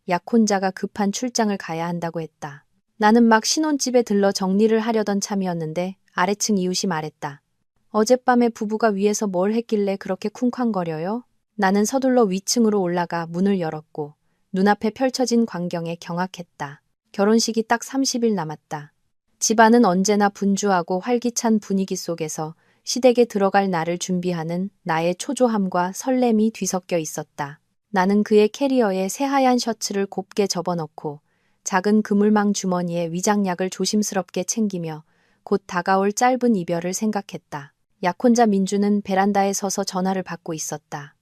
약혼자가 급한 출장을 가야 한다고 했다. 나는 막 신혼집에 들러 정리를 하려던 참이었는데 아래층 이웃이 말했다. 어젯밤에 부부가 위에서 뭘 했길래 그렇게 쿵쾅거려요? 나는 서둘러 위층으로 올라가 문을 열었고 눈앞에 펼쳐진 광경에 경악했다. 결혼식이 딱 30일 남았다. 집안은 언제나 분주하고 활기찬 분위기 속에서 시댁에 들어갈 날을 준비하는 나의 초조함과 설렘이 뒤섞여 있었다. 나는 그의 캐리어에 새하얀 셔츠를 곱게 접어넣고 작은 그물망 주머니에 위장약을 조심스럽게 챙기며 곧 다가올 짧은 이별을 생각했다. 약혼자 민주는 베란다에 서서 전화를 받고 있었다.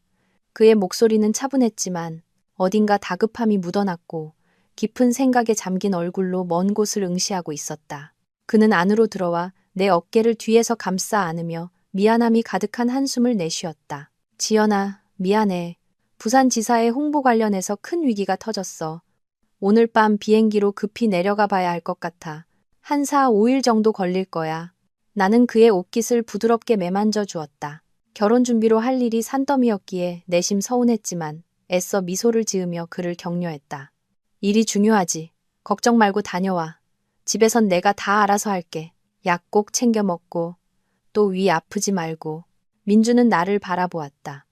그의 목소리는 차분했지만 어딘가 다급함이 묻어났고 깊은 생각에 잠긴 얼굴로 먼 곳을 응시하고 있었다. 그는 안으로 들어와 내 어깨를 뒤에서 감싸 안으며 미안함이 가득한 한숨을 내쉬었다. 지연아, 미안해. 부산지사의 홍보 관련해서 큰 위기가 터졌어. 오늘 밤 비행기로 급히 내려가 봐야 할 것 같아. 한 4, 5일 정도 걸릴 거야. 나는 그의 옷깃을 부드럽게 매만져 주었다. 결혼 준비로 할 일이 산더미였기에 내심 서운했지만 애써 미소를 지으며 그를 격려했다. 일이 중요하지. 걱정 말고 다녀와. 집에선 내가 다 알아서 할게. 약 꼭 챙겨 먹고 또 위 아프지 말고. 민주는 나를 바라보았다.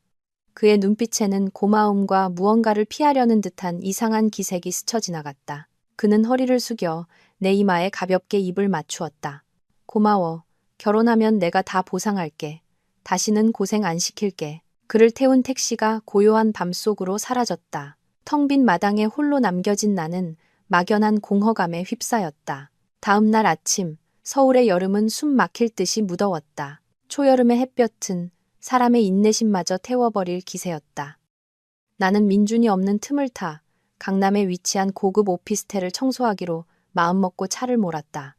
그의 눈빛에는 고마움과 무언가를 피하려는 듯한 이상한 기색이 스쳐 지나갔다. 그는 허리를 숙여 내 이마에 가볍게 입을 맞추었다. 고마워. 결혼하면 내가 다 보상할게. 다시는 고생 안 시킬게. 그를 태운 택시가 고요한 밤속으로 사라졌다. 텅 빈 마당에 홀로 남겨진 나는 막연한 공허감에 휩싸였다. 다음 날 아침, 서울의 여름은 숨 막힐 듯이 무더웠다. 초여름의 햇볕은 사람의 인내심마저 태워버릴 기세였다. 나는 민준이 없는 틈을 타 강남에 위치한 고급 오피스텔을 청소하기로 마음먹고 차를 몰았다.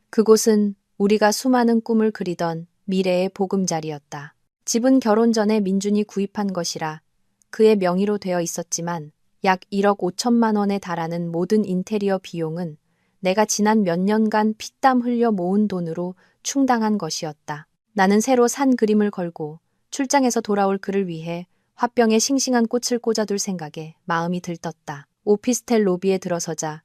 그곳은 우리가 수많은 꿈을 그리던 미래의 보금자리였다. 집은 결혼 전에 민준이 구입한 것이라 그의 명의로 되어 있었지만 약 1억 5천만 원에 달하는 모든 인테리어 비용은 내가 지난 몇 년간 피땀 흘려 모은 돈으로 충당한 것이었다. 나는 새로 산 그림을 걸고 출장에서 돌아올 그를 위해 화병에 싱싱한 꽃을 꽂아둘 생각에 마음이 들떴다. 오피스텔 로비에 들어서자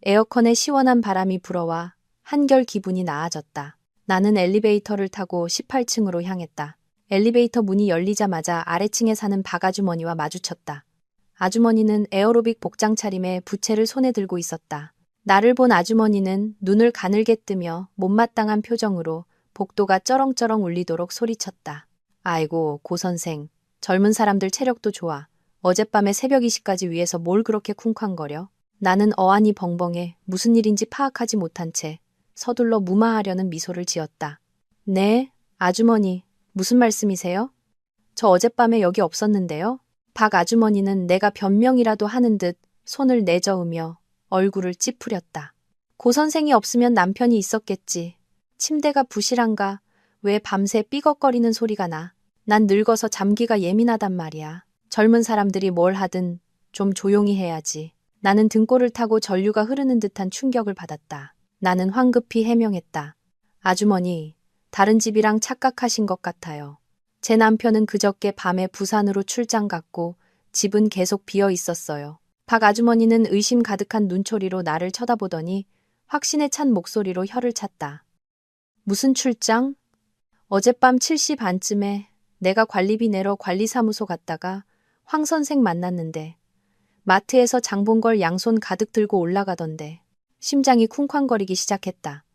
에어컨에 시원한 바람이 불어와 한결 기분이 나아졌다. 나는 엘리베이터를 타고 18층으로 향했다. 엘리베이터 문이 열리자마자 아래층에 사는 박 아주머니와 마주쳤다. 아주머니는 에어로빅 복장 차림에 부채를 손에 들고 있었다. 나를 본 아주머니는 눈을 가늘게 뜨며 못마땅한 표정으로 복도가 쩌렁쩌렁 울리도록 소리쳤다. 아이고, 고 선생. 젊은 사람들 체력도 좋아. 어젯밤에 새벽 2시까지 위에서 뭘 그렇게 쿵쾅거려? 나는 어안이 벙벙해 무슨 일인지 파악하지 못한 채 서둘러 무마하려는 미소를 지었다. 네, 아주머니. 무슨 말씀이세요? 저 어젯밤에 여기 없었는데요. 박 아주머니는 내가 변명이라도 하는 듯 손을 내저으며 얼굴을 찌푸렸다. 고 선생이 없으면 남편이 있었겠지. 침대가 부실한가? 왜 밤새 삐걱거리는 소리가 나? 난 늙어서 잠기가 예민하단 말이야. 젊은 사람들이 뭘 하든 좀 조용히 해야지. 나는 등골을 타고 전류가 흐르는 듯한 충격을 받았다. 나는 황급히 해명했다. 아주머니, 다른 집이랑 착각하신 것 같아요. 제 남편은 그저께 밤에 부산으로 출장 갔고 집은 계속 비어 있었어요. 박 아주머니는 의심 가득한 눈초리로 나를 쳐다보더니 확신에 찬 목소리로 혀를 찼다. 무슨 출장? 어젯밤 7시 반쯤에 내가 관리비 내러 관리사무소 갔다가 황 선생 만났는데 마트에서 장 본 걸 양손 가득 들고 올라가던데 심장이 쿵쾅거리기 시작했다.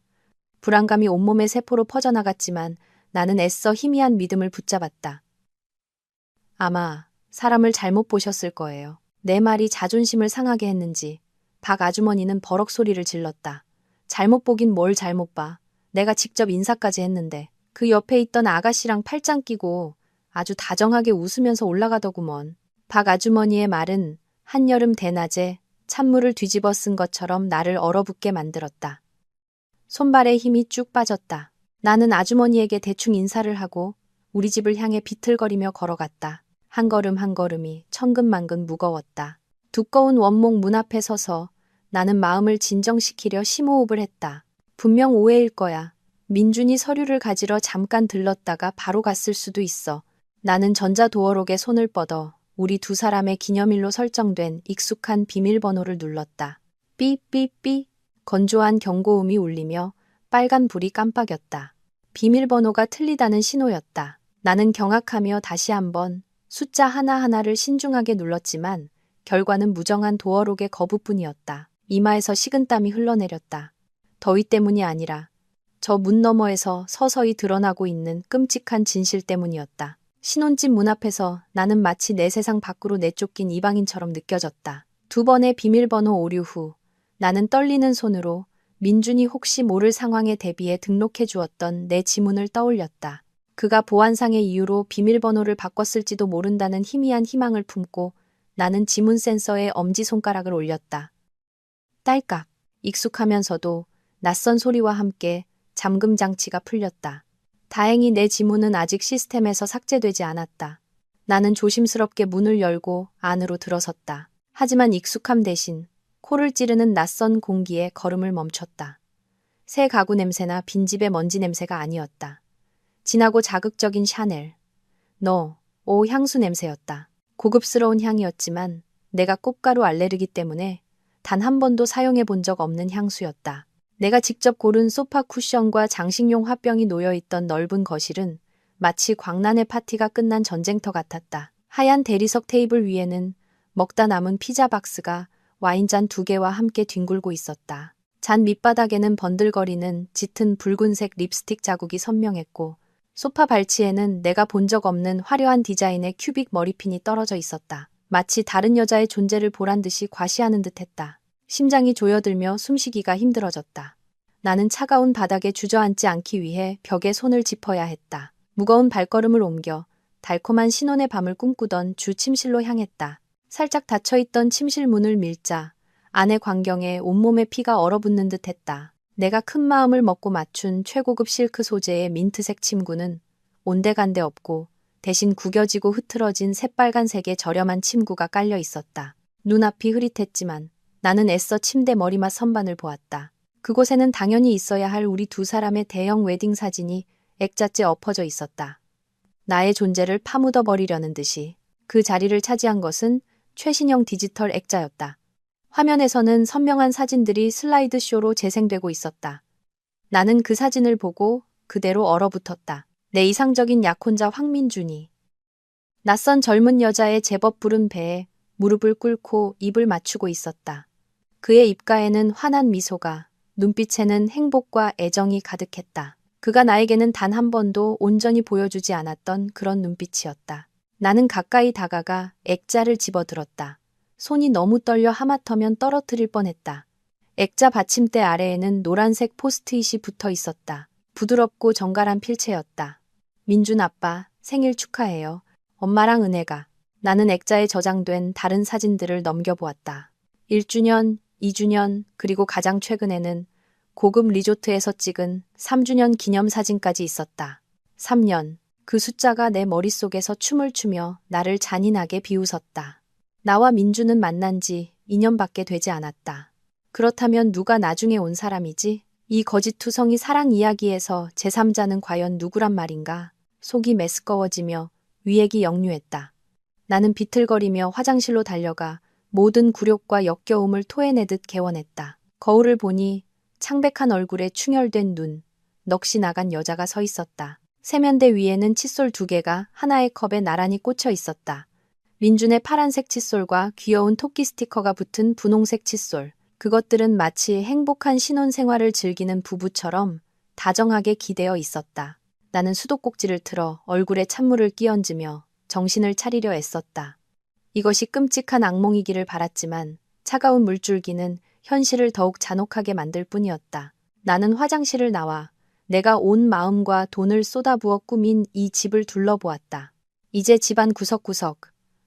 불안감이 온몸의 세포로 퍼져나갔지만 나는 애써 희미한 믿음을 붙잡았다. 아마 사람을 잘못 보셨을 거예요. 내 말이 자존심을 상하게 했는지 박 아주머니는 버럭 소리를 질렀다. 잘못 보긴 뭘 잘못 봐. 내가 직접 인사까지 했는데 그 옆에 있던 아가씨랑 팔짱 끼고 아주 다정하게 웃으면서 올라가더구먼. 박 아주머니의 말은 한여름 대낮에 찬물을 뒤집어 쓴 것처럼 나를 얼어붙게 만들었다. 손발에 힘이 쭉 빠졌다. 나는 아주머니에게 대충 인사를 하고 우리 집을 향해 비틀거리며 걸어갔다. 한 걸음 한 걸음이 천근만근 무거웠다. 두꺼운 원목 문 앞에 서서 나는 마음을 진정시키려 심호흡을 했다. 분명 오해일 거야. 민준이 서류를 가지러 잠깐 들렀다가 바로 갔을 수도 있어. 나는 전자도어록에 손을 뻗어 우리 두 사람의 기념일로 설정된 익숙한 비밀번호를 눌렀다. 삐삐삐. 건조한 경고음이 울리며 빨간 불이 깜빡였다. 비밀번호가 틀리다는 신호였다. 나는 경악하며 다시 한번 숫자 하나하나를 신중하게 눌렀지만 결과는 무정한 도어록의 거부뿐이었다. 이마에서 식은땀이 흘러내렸다. 더위 때문이 아니라 저 문 너머에서 서서히 드러나고 있는 끔찍한 진실 때문이었다. 신혼집 문 앞에서 나는 마치 내 세상 밖으로 내쫓긴 이방인처럼 느껴졌다. 두 번의 비밀번호 오류 후 나는 떨리는 손으로 민준이 혹시 모를 상황에 대비해 등록해 주었던 내 지문을 떠올렸다. 그가 보안상의 이유로 비밀번호를 바꿨을지도 모른다는 희미한 희망을 품고 나는 지문 센서에 엄지손가락을 올렸다. 딸깍. 익숙하면서도 낯선 소리와 함께 잠금 장치가 풀렸다. 다행히 내 지문은 아직 시스템에서 삭제되지 않았다. 나는 조심스럽게 문을 열고 안으로 들어섰다. 하지만 익숙함 대신 코를 찌르는 낯선 공기에 걸음을 멈췄다. 새 가구 냄새나 빈집의 먼지 냄새가 아니었다. 진하고 자극적인 샤넬, 오 향수 냄새였다. 고급스러운 향이었지만 내가 꽃가루 알레르기 때문에 단 한 번도 사용해 본 적 없는 향수였다. 내가 직접 고른 소파 쿠션과 장식용 화병이 놓여있던 넓은 거실은 마치 광란의 파티가 끝난 전쟁터 같았다. 하얀 대리석 테이블 위에는 먹다 남은 피자 박스가 와인잔 2개와 함께 뒹굴고 있었다. 잔 밑바닥에는 번들거리는 짙은 붉은색 립스틱 자국이 선명했고 소파 발치에는 내가 본 적 없는 화려한 디자인의 큐빅 머리핀이 떨어져 있었다. 마치 다른 여자의 존재를 보란 듯이 과시하는 듯했다. 심장이 조여들며 숨쉬기가 힘들어졌다. 나는 차가운 바닥에 주저앉지 않기 위해 벽에 손을 짚어야 했다. 무거운 발걸음을 옮겨 달콤한 신혼의 밤을 꿈꾸던 주 침실로 향했다. 살짝 닫혀있던 침실 문을 밀자 안의 광경에 온몸에 피가 얼어붙는 듯했다. 내가 큰 마음을 먹고 맞춘 최고급 실크 소재의 민트색 침구는 온데간데 없고 대신 구겨지고 흐트러진 새빨간색의 저렴한 침구가 깔려 있었다. 눈앞이 흐릿했지만 나는 애써 침대 머리맡 선반을 보았다. 그곳에는 당연히 있어야 할 우리 두 사람의 대형 웨딩 사진이 액자째 엎어져 있었다. 나의 존재를 파묻어 버리려는 듯이 그 자리를 차지한 것은 최신형 디지털 액자였다. 화면에서는 선명한 사진들이 슬라이드쇼로 재생되고 있었다. 나는 그 사진을 보고 그대로 얼어붙었다. 내 이상적인 약혼자 황민준이 낯선 젊은 여자의 제법 부른 배에 무릎을 꿇고 입을 맞추고 있었다. 그의 입가에는 환한 미소가, 눈빛에는 행복과 애정이 가득했다. 그가 나에게는 단 한 번도 온전히 보여주지 않았던 그런 눈빛이었다. 나는 가까이 다가가 액자를 집어들었다. 손이 너무 떨려 하마터면 떨어뜨릴 뻔했다. 액자 받침대 아래에는 노란색 포스트잇이 붙어 있었다. 부드럽고 정갈한 필체였다. 민준 아빠, 생일 축하해요. 엄마랑 은혜가. 나는 액자에 저장된 다른 사진들을 넘겨보았다. 1주년, 2주년, 그리고 가장 최근에는 고급 리조트에서 찍은 3주년 기념사진까지 있었다. 3년. 그 숫자가 내 머릿속에서 춤을 추며 나를 잔인하게 비웃었다. 나와 민주는 만난 지 2년밖에 되지 않았다. 그렇다면 누가 나중에 온 사람이지? 이 거짓투성이 사랑 이야기에서 제3자는 과연 누구란 말인가? 속이 메스꺼워지며 위액이 역류했다. 나는 비틀거리며 화장실로 달려가 모든 굴욕과 역겨움을 토해내듯 개원했다. 거울을 보니 창백한 얼굴에 충혈된 눈, 넋이 나간 여자가 서 있었다. 세면대 위에는 칫솔 2개가 하나의 컵에 나란히 꽂혀 있었다. 민준의 파란색 칫솔과 귀여운 토끼 스티커가 붙은 분홍색 칫솔. 그것들은 마치 행복한 신혼생활을 즐기는 부부처럼 다정하게 기대어 있었다. 나는 수도꼭지를 틀어 얼굴에 찬물을 끼얹으며 정신을 차리려 애썼다. 이것이 끔찍한 악몽이기를 바랐지만 차가운 물줄기는 현실을 더욱 잔혹하게 만들 뿐이었다. 나는 화장실을 나와 내가 온 마음과 돈을 쏟아부어 꾸민 이 집을 둘러보았다. 이제 집안 구석구석,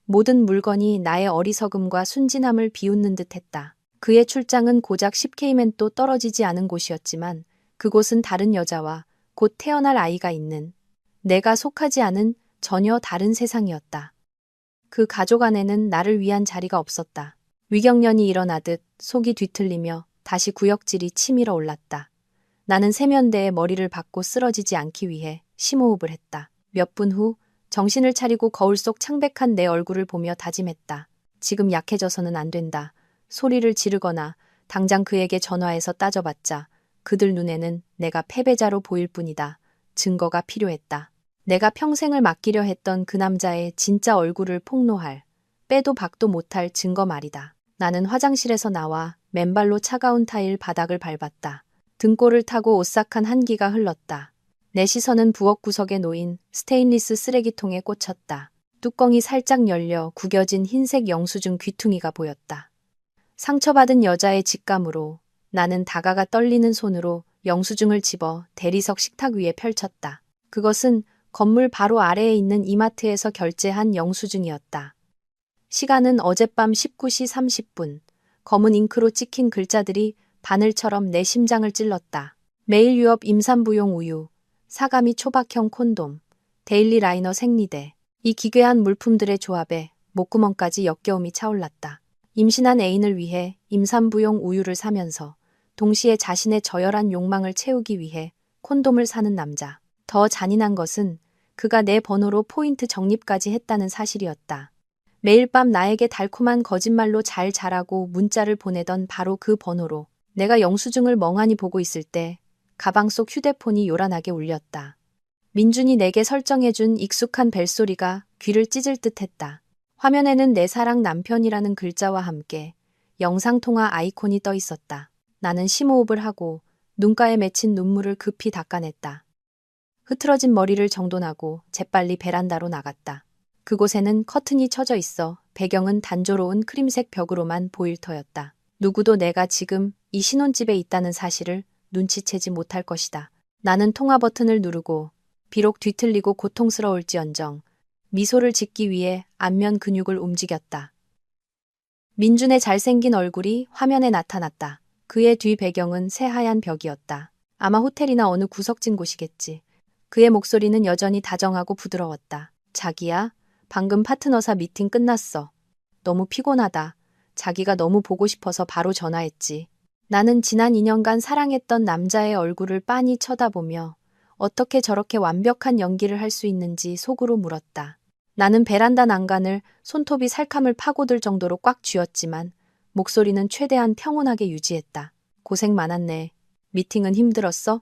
모든 물건이 나의 어리석음과 순진함을 비웃는 듯했다. 그의 출장은 고작 10K면 또 떨어지지 않은 곳이었지만 그곳은 다른 여자와 곧 태어날 아이가 있는 내가 속하지 않은 전혀 다른 세상이었다. 그 가족 안에는 나를 위한 자리가 없었다. 위경련이 일어나듯 속이 뒤틀리며 다시 구역질이 치밀어 올랐다. 나는 세면대에 머리를 박고 쓰러지지 않기 위해 심호흡을 했다. 몇 분 후 정신을 차리고 거울 속 창백한 내 얼굴을 보며 다짐했다. 지금 약해져서는 안 된다. 소리를 지르거나 당장 그에게 전화해서 따져봤자 그들 눈에는 내가 패배자로 보일 뿐이다. 증거가 필요했다. 내가 평생을 맡기려 했던 그 남자의 진짜 얼굴을 폭로할, 빼도 박도 못할 증거 말이다. 나는 화장실에서 나와 맨발로 차가운 타일 바닥을 밟았다. 등골을 타고 오싹한 한기가 흘렀다. 내 시선은 부엌 구석에 놓인 스테인리스 쓰레기통에 꽂혔다. 뚜껑이 살짝 열려 구겨진 흰색 영수증 귀퉁이가 보였다. 상처받은 여자의 직감으로 나는 다가가 떨리는 손으로 영수증을 집어 대리석 식탁 위에 펼쳤다. 그것은 건물 바로 아래에 있는 이마트에서 결제한 영수증이었다. 시간은 어젯밤 19시 30분. 검은 잉크로 찍힌 글자들이 바늘처럼 내 심장을 찔렀다. 매일 유업 임산부용 우유, 사가미 초박형 콘돔, 데일리 라이너 생리대. 이 기괴한 물품들의 조합에 목구멍까지 역겨움이 차올랐다. 임신한 애인을 위해 임산부용 우유를 사면서 동시에 자신의 저열한 욕망을 채우기 위해 콘돔을 사는 남자. 더 잔인한 것은 그가 내 번호로 포인트 적립까지 했다는 사실이었다. 매일 밤 나에게 달콤한 거짓말로 잘 자라고 문자를 보내던 바로 그 번호로 내가 영수증을 멍하니 보고 있을 때 가방 속 휴대폰이 요란하게 울렸다. 민준이 내게 설정해준 익숙한 벨소리가 귀를 찢을 듯했다. 화면에는 내 사랑 남편이라는 글자와 함께 영상통화 아이콘이 떠 있었다. 나는 심호흡을 하고 눈가에 맺힌 눈물을 급히 닦아냈다. 흐트러진 머리를 정돈하고 재빨리 베란다로 나갔다. 그곳에는 커튼이 쳐져 있어 배경은 단조로운 크림색 벽으로만 보일 터였다. 누구도 내가 지금 이 신혼집에 있다는 사실을 눈치채지 못할 것이다. 나는 통화 버튼을 누르고 비록 뒤틀리고 고통스러울지언정 미소를 짓기 위해 안면 근육을 움직였다. 민준의 잘생긴 얼굴이 화면에 나타났다. 그의 뒤 배경은 새하얀 벽이었다. 아마 호텔이나 어느 구석진 곳이겠지. 그의 목소리는 여전히 다정하고 부드러웠다. 자기야, 방금 파트너사 미팅 끝났어. 너무 피곤하다. 자기가 너무 보고 싶어서 바로 전화했지. 나는 지난 2년간 사랑했던 남자의 얼굴을 빤히 쳐다보며 어떻게 저렇게 완벽한 연기를 할 수 있는지 속으로 물었다. 나는 베란다 난간을 손톱이 살캄을 파고들 정도로 꽉 쥐었지만 목소리는 최대한 평온하게 유지했다. 고생 많았네. 미팅은 힘들었어?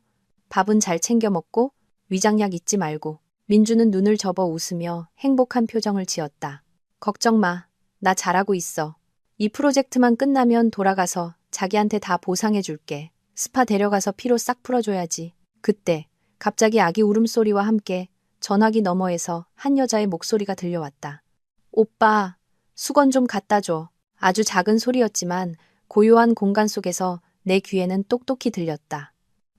밥은 잘 챙겨 먹고? 위장약 잊지 말고. 민주는 눈을 접어 웃으며 행복한 표정을 지었다. 걱정 마. 나 잘하고 있어. 이 프로젝트만 끝나면 돌아가서 자기한테 다 보상해 줄게. 스파 데려가서 피로 싹 풀어줘야지. 그때 갑자기 아기 울음소리와 함께 전화기 너머에서 한 여자의 목소리가 들려왔다. 오빠, 수건 좀 갖다 줘. 아주 작은 소리였지만 고요한 공간 속에서 내 귀에는 똑똑히 들렸다.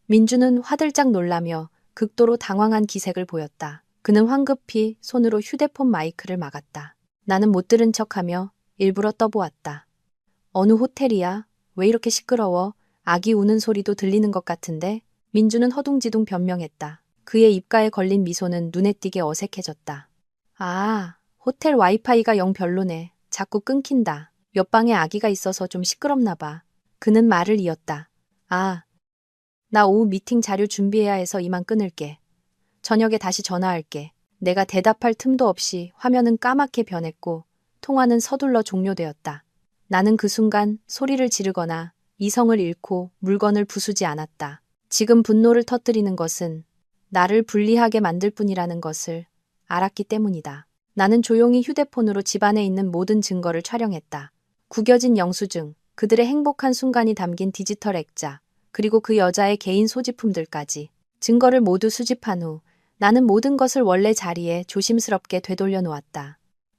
민주는 화들짝 놀라며 극도로 당황한 기색을 보였다. 그는 황급히 손으로 휴대폰 마이크를 막았다. 나는 못 들은 척하며 일부러 떠보았다. 어느 호텔이야? 왜 이렇게 시끄러워? 아기 우는 소리도 들리는 것 같은데? 민주는 허둥지둥 변명했다. 그의 입가에 걸린 미소는 눈에 띄게 어색해졌다. 아, 호텔 와이파이가 영 별로네. 자꾸 끊긴다. 옆방에 아기가 있어서 좀 시끄럽나 봐. 그는 말을 이었다. 아, 나 오후 미팅 자료 준비해야 해서 이만 끊을게. 저녁에 다시 전화할게. 내가 대답할 틈도 없이 화면은 까맣게 변했고 통화는 서둘러 종료되었다. 나는 그 순간 소리를 지르거나 이성을 잃고 물건을 부수지 않았다. 지금 분노를 터뜨리는 것은 나를 불리하게 만들 뿐이라는 것을 알았기 때문이다. 나는 조용히 휴대폰으로 집안에 있는 모든 증거를 촬영했다. 구겨진 영수증, 그들의 행복한 순간이 담긴 디지털 액자, 그리고 그 여자의 개인 소지품들까지. 증거를 모두 수집한 후 나는 모든 것을 원래 자리에 조심스럽게 되돌려 놓았다.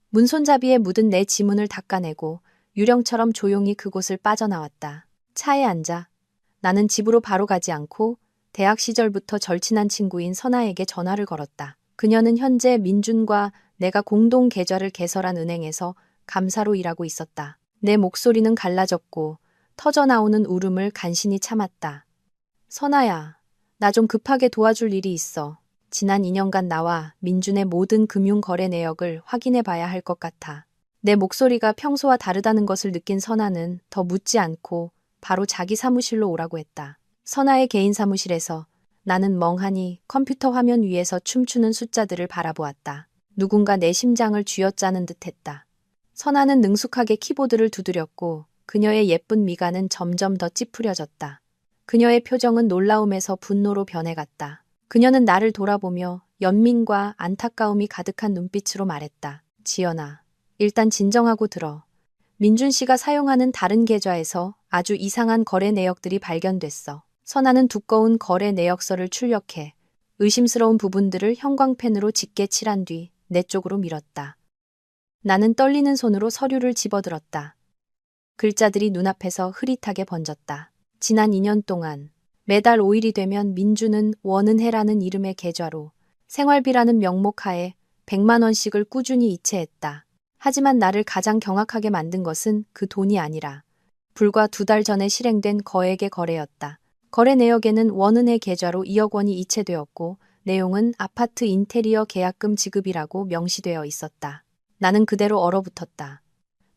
문손잡이에 묻은 내 지문을 닦아내고 유령처럼 조용히 그곳을 빠져나왔다. 차에 앉아 나는 집으로 바로 가지 않고 대학 시절부터 절친한 친구인 선아에게 전화를 걸었다. 그녀는 현재 민준과 내가 공동 계좌를 개설한 은행에서 감사로 일하고 있었다. 내 목소리는 갈라졌고 터져나오는 울음을 간신히 참았다. 선아야, 나 좀 급하게 도와줄 일이 있어. 지난 2년간 나와 민준의 모든 금융 거래 내역을 확인해 봐야 할 것 같아. 내 목소리가 평소와 다르다는 것을 느낀 선아는 더 묻지 않고 바로 자기 사무실로 오라고 했다. 선아의 개인 사무실에서 나는 멍하니 컴퓨터 화면 위에서 춤추는 숫자들을 바라보았다. 누군가 내 심장을 쥐어짜는 듯했다. 선아는 능숙하게 키보드를 두드렸고 그녀의 예쁜 미간은 점점 더 찌푸려졌다. 그녀의 표정은 놀라움에서 분노로 변해갔다. 그녀는 나를 돌아보며 연민과 안타까움이 가득한 눈빛으로 말했다. 지연아, 일단 진정하고 들어. 민준 씨가 사용하는 다른 계좌에서 아주 이상한 거래 내역들이 발견됐어. 선아는 두꺼운 거래 내역서를 출력해 의심스러운 부분들을 형광펜으로 짙게 칠한 뒤 내 쪽으로 밀었다. 나는 떨리는 손으로 서류를 집어들었다. 글자들이 눈앞에서 흐릿하게 번졌다. 지난 2년 동안 매달 5일이 되면 민주는 원은혜라는 이름의 계좌로 생활비라는 명목하에 100만 원씩을 꾸준히 이체했다. 하지만 나를 가장 경악하게 만든 것은 그 돈이 아니라 불과 2달 전에 실행된 거액의 거래였다. 거래 내역에는 원은혜 계좌로 2억 원이 이체되었고 내용은 아파트 인테리어 계약금 지급이라고 명시되어 있었다. 나는 그대로 얼어붙었다.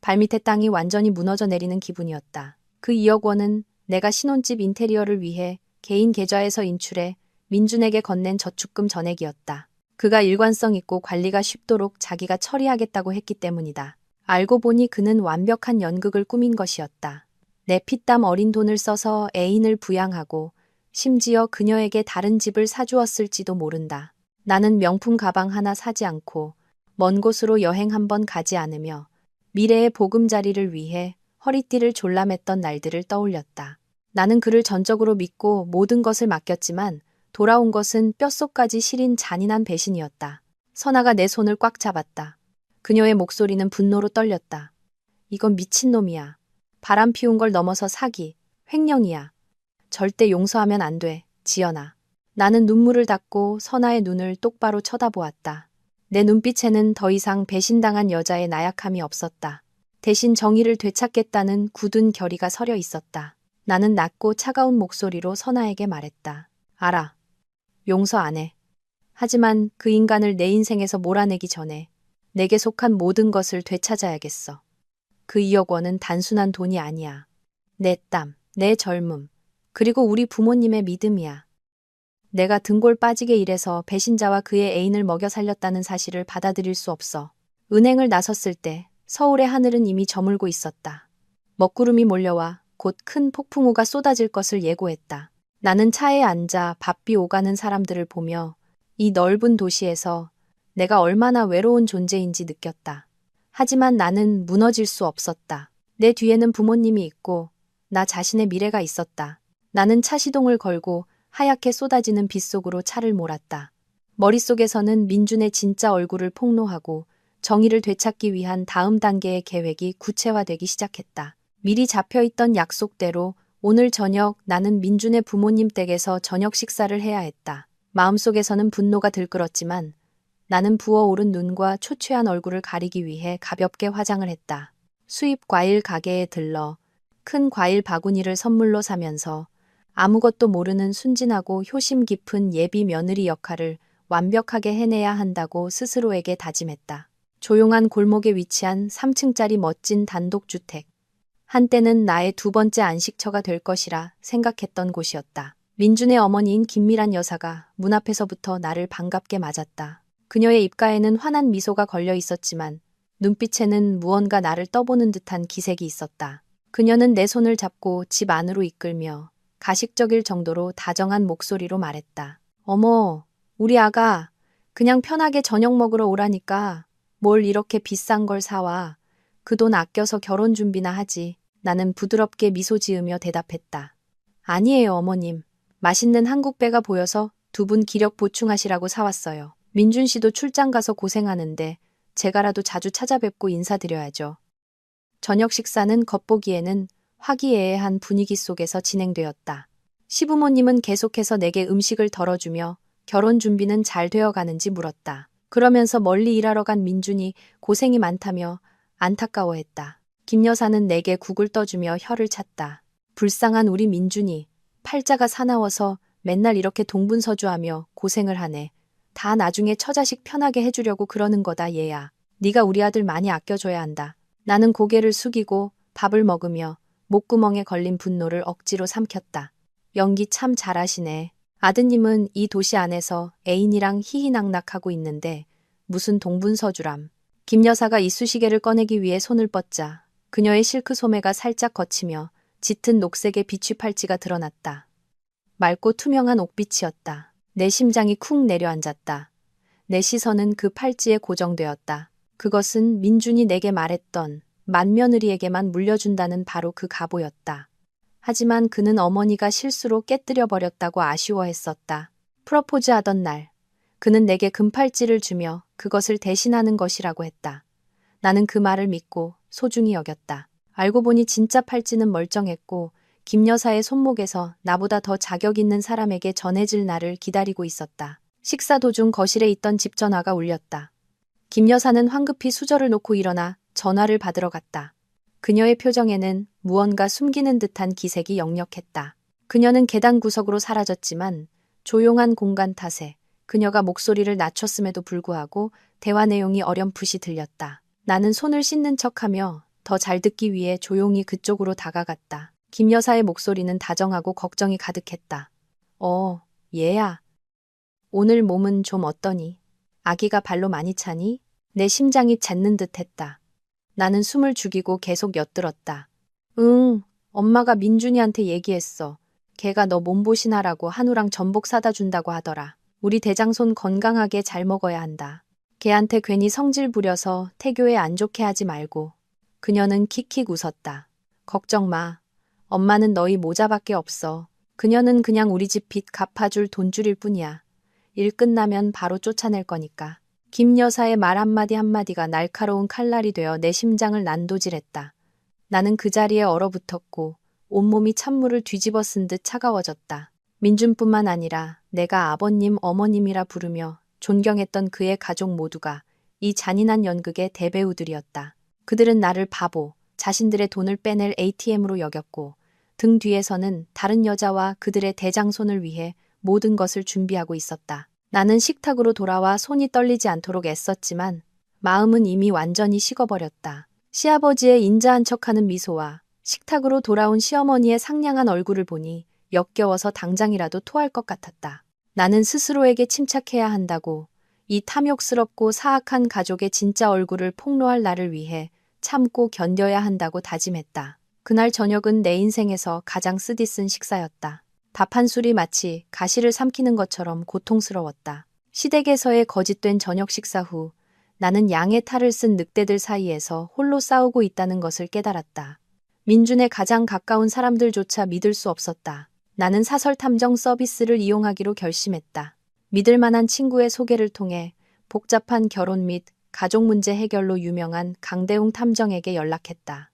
발밑에 땅이 완전히 무너져 내리는 기분이었다. 그 2억 원은 내가 신혼집 인테리어를 위해 개인 계좌에서 인출해 민준에게 건넨 저축금 전액이었다. 그가 일관성 있고 관리가 쉽도록 자기가 처리하겠다고 했기 때문이다. 알고 보니 그는 완벽한 연극을 꾸민 것이었다. 내 피땀 어린 돈을 써서 애인을 부양하고 심지어 그녀에게 다른 집을 사주었을지도 모른다. 나는 명품 가방 하나 사지 않고 먼 곳으로 여행 한번 가지 않으며 미래의 보금자리를 위해 허리띠를 졸라맸던 날들을 떠올렸다. 나는 그를 전적으로 믿고 모든 것을 맡겼지만 돌아온 것은 뼛속까지 시린 잔인한 배신이었다. 선아가 내 손을 꽉 잡았다. 그녀의 목소리는 분노로 떨렸다. 이건 미친놈이야. 바람 피운 걸 넘어서 사기, 횡령이야. 절대 용서하면 안 돼, 지연아. 나는 눈물을 닦고 선아의 눈을 똑바로 쳐다보았다. 내 눈빛에는 더 이상 배신당한 여자의 나약함이 없었다. 대신 정의를 되찾겠다는 굳은 결의가 서려 있었다. 나는 낮고 차가운 목소리로 선아에게 말했다. 알아. 용서 안 해. 하지만 그 인간을 내 인생에서 몰아내기 전에 내게 속한 모든 것을 되찾아야겠어. 그 2억 원은 단순한 돈이 아니야. 내 땀, 내 젊음, 그리고 우리 부모님의 믿음이야. 내가 등골 빠지게 일해서 배신자와 그의 애인을 먹여 살렸다는 사실을 받아들일 수 없어. 은행을 나섰을 때 서울의 하늘은 이미 저물고 있었다. 먹구름이 몰려와 곧 큰 폭풍우가 쏟아질 것을 예고했다. 나는 차에 앉아 바삐 오가는 사람들을 보며 이 넓은 도시에서 내가 얼마나 외로운 존재인지 느꼈다. 하지만 나는 무너질 수 없었다. 내 뒤에는 부모님이 있고 나 자신의 미래가 있었다. 나는 차 시동을 걸고 하얗게 쏟아지는 빛 속으로 차를 몰았다. 머릿속에서는 민준의 진짜 얼굴을 폭로하고 정의를 되찾기 위한 다음 단계의 계획이 구체화되기 시작했다. 미리 잡혀있던 약속대로 오늘 저녁 나는 민준의 부모님 댁에서 저녁 식사를 해야 했다. 마음속에서는 분노가 들끓었지만 나는 부어오른 눈과 초췌한 얼굴을 가리기 위해 가볍게 화장을 했다. 수입 과일 가게에 들러 큰 과일 바구니를 선물로 사면서 아무것도 모르는 순진하고 효심 깊은 예비 며느리 역할을 완벽하게 해내야 한다고 스스로에게 다짐했다. 조용한 골목에 위치한 3층짜리 멋진 단독주택. 한때는 나의 두 번째 안식처가 될 것이라 생각했던 곳이었다. 민준의 어머니인 김미란 여사가 문 앞에서부터 나를 반갑게 맞았다. 그녀의 입가에는 환한 미소가 걸려 있었지만 눈빛에는 무언가 나를 떠보는 듯한 기색이 있었다. 그녀는 내 손을 잡고 집 안으로 이끌며 가식적일 정도로 다정한 목소리로 말했다. 어머, 우리 아가 그냥 편하게 저녁 먹으러 오라니까 뭘 이렇게 비싼 걸 사와. 그 돈 아껴서 결혼 준비나 하지. 나는 부드럽게 미소 지으며 대답했다. 아니에요, 어머님. 맛있는 한국배가 보여서 두 분 기력 보충하시라고 사왔어요. 민준 씨도 출장 가서 고생하는데 제가라도 자주 찾아뵙고 인사드려야죠. 저녁 식사는 겉보기에는 화기애애한 분위기 속에서 진행되었다. 시부모님은 계속해서 내게 음식을 덜어주며 결혼 준비는 잘 되어 가는지 물었다. 그러면서 멀리 일하러 간 민준이 고생이 많다며 안타까워했다. 김 여사는 내게 국을 떠주며 혀를 찼다. 불쌍한 우리 민준이 팔자가 사나워서 맨날 이렇게 동분서주하며 고생을 하네. 다 나중에 처자식 편하게 해주려고 그러는 거다 얘야. 네가 우리 아들 많이 아껴줘야 한다. 나는 고개를 숙이고 밥을 먹으며 목구멍에 걸린 분노를 억지로 삼켰다. 연기 참 잘하시네. 아드님은 이 도시 안에서 애인이랑 희희낙낙하고 있는데 무슨 동분서주람. 김 여사가 이쑤시개를 꺼내기 위해 손을 뻗자 그녀의 실크 소매가 살짝 걷히며 짙은 녹색의 비취 팔찌가 드러났다. 맑고 투명한 옥빛이었다. 내 심장이 쿵 내려앉았다. 내 시선은 그 팔찌에 고정되었다. 그것은 민준이 내게 말했던 맏며느리에게만 물려준다는 바로 그 갑오였다. 하지만 그는 어머니가 실수로 깨뜨려 버렸다고 아쉬워했었다. 프러포즈하던 날, 그는 내게 금팔찌를 주며 그것을 대신하는 것이라고 했다. 나는 그 말을 믿고 소중히 여겼다. 알고 보니 진짜 팔찌는 멀쩡했고 김 여사의 손목에서 나보다 더 자격 있는 사람에게 전해질 날을 기다리고 있었다. 식사 도중 거실에 있던 집 전화가 울렸다. 김 여사는 황급히 수저를 놓고 일어나 전화를 받으러 갔다. 그녀의 표정에는 무언가 숨기는 듯한 기색이 역력했다. 그녀는 계단 구석으로 사라졌지만 조용한 공간 탓에 그녀가 목소리를 낮췄음에도 불구하고 대화 내용이 어렴풋이 들렸다. 나는 손을 씻는 척하며 더 잘 듣기 위해 조용히 그쪽으로 다가갔다. 김 여사의 목소리는 다정하고 걱정이 가득했다. 얘야. 오늘 몸은 좀 어떠니? 아기가 발로 많이 차니? 내 심장이 잦는 듯 했다. 나는 숨을 죽이고 계속 엿들었다. 응, 엄마가 민준이한테 얘기했어. 걔가 너 몸보신하라고 한우랑 전복 사다 준다고 하더라. 우리 대장손 건강하게 잘 먹어야 한다. 걔한테 괜히 성질 부려서 태교에 안 좋게 하지 말고. 그녀는 킥킥 웃었다. 걱정 마. 엄마는 너희 모자밖에 없어. 그녀는 그냥 우리 집 빚 갚아줄 돈줄일 뿐이야. 일 끝나면 바로 쫓아낼 거니까. 김 여사의 말 한마디 한마디가 날카로운 칼날이 되어 내 심장을 난도질했다. 나는 그 자리에 얼어붙었고 온몸이 찬물을 뒤집어 쓴 듯 차가워졌다. 민준뿐만 아니라 내가 아버님, 어머님이라 부르며 존경했던 그의 가족 모두가 이 잔인한 연극의 대배우들이었다. 그들은 나를 바보, 자신들의 돈을 빼낼 ATM으로 여겼고 등 뒤에서는 다른 여자와 그들의 대장손을 위해 모든 것을 준비하고 있었다. 나는 식탁으로 돌아와 손이 떨리지 않도록 애썼지만 마음은 이미 완전히 식어버렸다. 시아버지의 인자한 척하는 미소와 식탁으로 돌아온 시어머니의 상냥한 얼굴을 보니 역겨워서 당장이라도 토할 것 같았다. 나는 스스로에게 침착해야 한다고 이 탐욕스럽고 사악한 가족의 진짜 얼굴을 폭로할 나를 위해 참고 견뎌야 한다고 다짐했다. 그날 저녁은 내 인생에서 가장 쓰디쓴 식사였다. 밥 한 술이 마치 가시를 삼키는 것처럼 고통스러웠다. 시댁에서의 거짓된 저녁 식사 후 나는 양의 탈을 쓴 늑대들 사이에서 홀로 싸우고 있다는 것을 깨달았다. 민준의 가장 가까운 사람들조차 믿을 수 없었다. 나는 사설 탐정 서비스를 이용하기로 결심했다. 믿을 만한 친구의 소개를 통해 복잡한 결혼 및 가족 문제 해결로 유명한 강대웅 탐정에게 연락했다.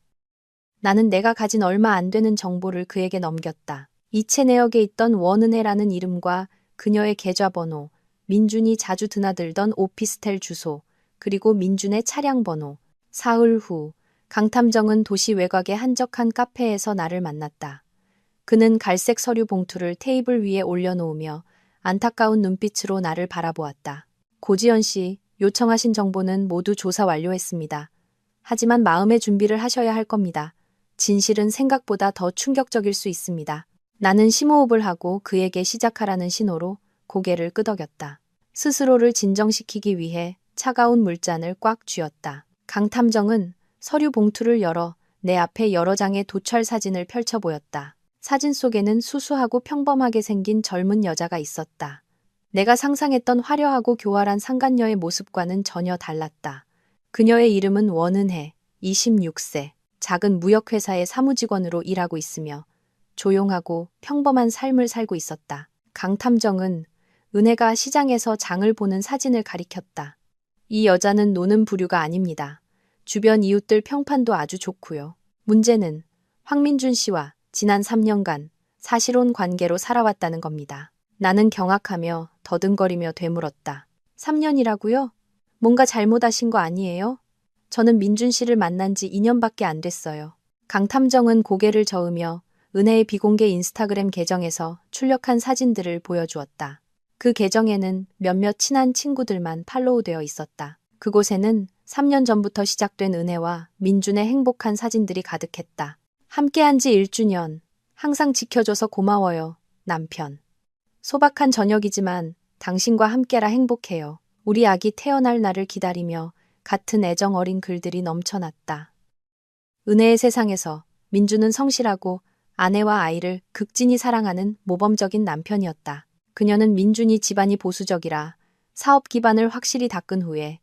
나는 내가 가진 얼마 안 되는 정보를 그에게 넘겼다. 이체 내역에 있던 원은혜라는 이름과 그녀의 계좌번호, 민준이 자주 드나들던 오피스텔 주소, 그리고 민준의 차량 번호. 사흘 후 강 탐정은 도시 외곽의 한적한 카페에서 나를 만났다. 그는 갈색 서류 봉투를 테이블 위에 올려놓으며 안타까운 눈빛으로 나를 바라보았다. 고지연 씨, 요청하신 정보는 모두 조사 완료했습니다. 하지만 마음의 준비를 하셔야 할 겁니다. 진실은 생각보다 더 충격적일 수 있습니다. 나는 심호흡을 하고 그에게 시작하라는 신호로 고개를 끄덕였다. 스스로를 진정시키기 위해 차가운 물잔을 꽉 쥐었다. 강 탐정은 서류 봉투를 열어 내 앞에 여러 장의 도찰 사진을 펼쳐 보였다. 사진 속에는 수수하고 평범하게 생긴 젊은 여자가 있었다. 내가 상상했던 화려하고 교활한 상간녀의 모습과는 전혀 달랐다. 그녀의 이름은 원은혜, 26세, 작은 무역회사의 사무직원으로 일하고 있으며 조용하고 평범한 삶을 살고 있었다. 강 탐정은 은혜가 시장에서 장을 보는 사진을 가리켰다. 이 여자는 노는 부류가 아닙니다. 주변 이웃들 평판도 아주 좋고요. 문제는 황민준 씨와 지난 3년간 사실혼 관계로 살아왔다는 겁니다. 나는 경악하며 더듬거리며 되물었다. 3년이라고요? 뭔가 잘못하신 거 아니에요? 저는 민준 씨를 만난 지 2년밖에 안 됐어요. 강 탐정은 고개를 저으며 은혜의 비공개 인스타그램 계정에서 출력한 사진들을 보여주었다. 그 계정에는 몇몇 친한 친구들만 팔로우되어 있었다. 그곳에는 3년 전부터 시작된 은혜와 민준의 행복한 사진들이 가득했다. 함께한 지 1주년. 항상 지켜줘서 고마워요, 남편. 소박한 저녁이지만 당신과 함께라 행복해요. 우리 아기 태어날 날을 기다리며 같은 애정 어린 글들이 넘쳐났다. 은혜의 세상에서 민주는 성실하고 아내와 아이를 극진히 사랑하는 모범적인 남편이었다. 그녀는 민준이 집안이 보수적이라 사업 기반을 확실히 닦은 후에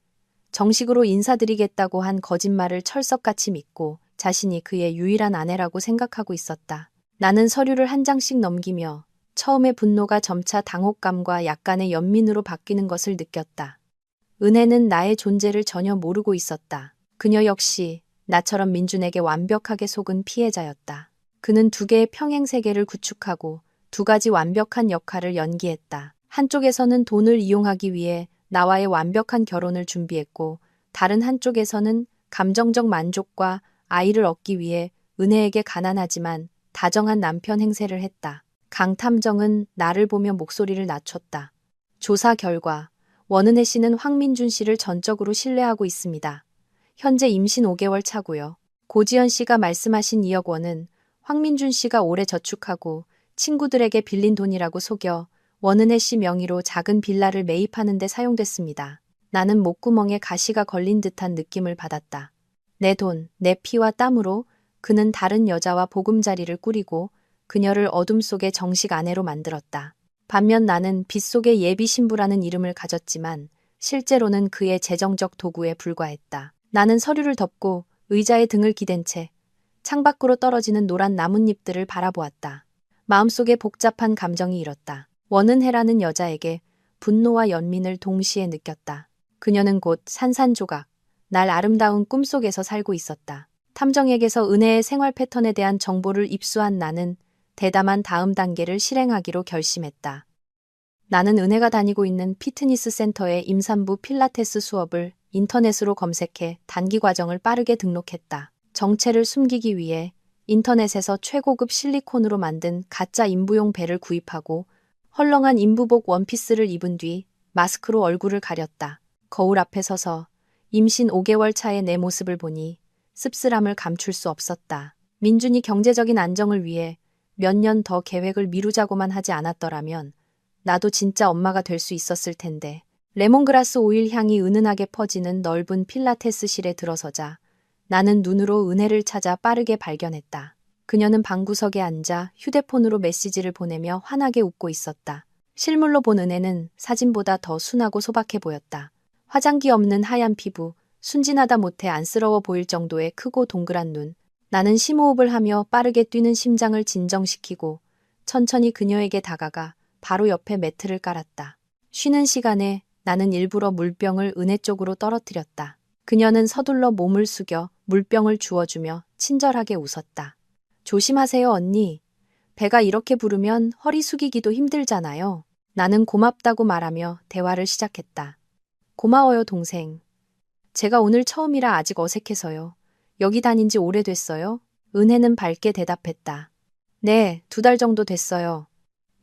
정식으로 인사드리겠다고 한 거짓말을 철석같이 믿고 자신이 그의 유일한 아내라고 생각하고 있었다. 나는 서류를 한 장씩 넘기며 처음의 분노가 점차 당혹감과 약간의 연민으로 바뀌는 것을 느꼈다. 은혜는 나의 존재를 전혀 모르고 있었다. 그녀 역시 나처럼 민준에게 완벽하게 속은 피해자였다. 그는 두 개의 평행 세계를 구축하고 두 가지 완벽한 역할을 연기했다. 한쪽에서는 돈을 이용하기 위해 나와의 완벽한 결혼을 준비했고 다른 한쪽에서는 감정적 만족과 아이를 얻기 위해 은혜에게 가난하지만 다정한 남편 행세를 했다. 강탐정은 나를 보며 목소리를 낮췄다. 조사 결과 원은혜 씨는 황민준 씨를 전적으로 신뢰하고 있습니다. 현재 임신 5개월 차고요. 고지연 씨가 말씀하신 2억 원은 황민준 씨가 오래 저축하고 친구들에게 빌린 돈이라고 속여 원은혜 씨 명의로 작은 빌라를 매입하는 데 사용됐습니다. 나는 목구멍에 가시가 걸린 듯한 느낌을 받았다. 내 돈, 내 피와 땀으로 그는 다른 여자와 보금자리를 꾸리고 그녀를 어둠 속의 정식 아내로 만들었다. 반면 나는 빛 속의 예비 신부라는 이름을 가졌지만 실제로는 그의 재정적 도구에 불과했다. 나는 서류를 덮고 의자에 등을 기댄 채 창밖으로 떨어지는 노란 나뭇잎들을 바라보았다. 마음속에 복잡한 감정이 일었다. 원은혜라는 여자에게 분노와 연민을 동시에 느꼈다. 그녀는 곧 산산조각, 날 아름다운 꿈속에서 살고 있었다. 탐정에게서 은혜의 생활 패턴에 대한 정보를 입수한 나는 대담한 다음 단계를 실행하기로 결심했다. 나는 은혜가 다니고 있는 피트니스 센터의 임산부 필라테스 수업을 인터넷으로 검색해 단기 과정을 빠르게 등록했다. 정체를 숨기기 위해 인터넷에서 최고급 실리콘으로 만든 가짜 인부용 배를 구입하고 헐렁한 인부복 원피스를 입은 뒤 마스크로 얼굴을 가렸다. 거울 앞에 서서 임신 5개월 차의 내 모습을 보니 씁쓸함을 감출 수 없었다. 민준이 경제적인 안정을 위해 몇 년 더 계획을 미루자고만 하지 않았더라면 나도 진짜 엄마가 될 수 있었을 텐데. 레몬그라스 오일 향이 은은하게 퍼지는 넓은 필라테스실에 들어서자 나는 눈으로 은혜를 찾아 빠르게 발견했다. 그녀는 방구석에 앉아 휴대폰으로 메시지를 보내며 환하게 웃고 있었다. 실물로 본 은혜는 사진보다 더 순하고 소박해 보였다. 화장기 없는 하얀 피부, 순진하다 못해 안쓰러워 보일 정도의 크고 동그란 눈. 나는 심호흡을 하며 빠르게 뛰는 심장을 진정시키고 천천히 그녀에게 다가가 바로 옆에 매트를 깔았다. 쉬는 시간에 나는 일부러 물병을 은혜 쪽으로 떨어뜨렸다. 그녀는 서둘러 몸을 숙여 물병을 주워주며 친절하게 웃었다. 조심하세요, 언니. 배가 이렇게 부르면 허리 숙이기도 힘들잖아요. 나는 고맙다고 말하며 대화를 시작했다. 고마워요, 동생. 제가 오늘 처음이라 아직 어색해서요. 여기 다닌 지 오래됐어요? 은혜는 밝게 대답했다. 네, 2달 정도 됐어요.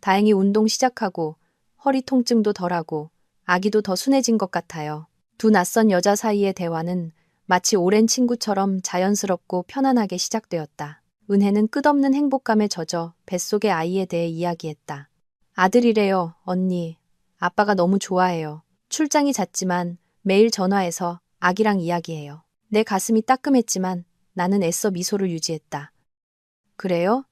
다행히 운동 시작하고 허리 통증도 덜하고 아기도 더 순해진 것 같아요. 두 낯선 여자 사이의 대화는 마치 오랜 친구처럼 자연스럽고 편안하게 시작되었다. 은혜는 끝없는 행복감에 젖어 뱃속의 아이에 대해 이야기했다. 아들이래요, 언니. 아빠가 너무 좋아해요. 출장이 잦지만 매일 전화해서 아기랑 이야기해요. 내 가슴이 따끔했지만 나는 애써 미소를 유지했다. 그래요?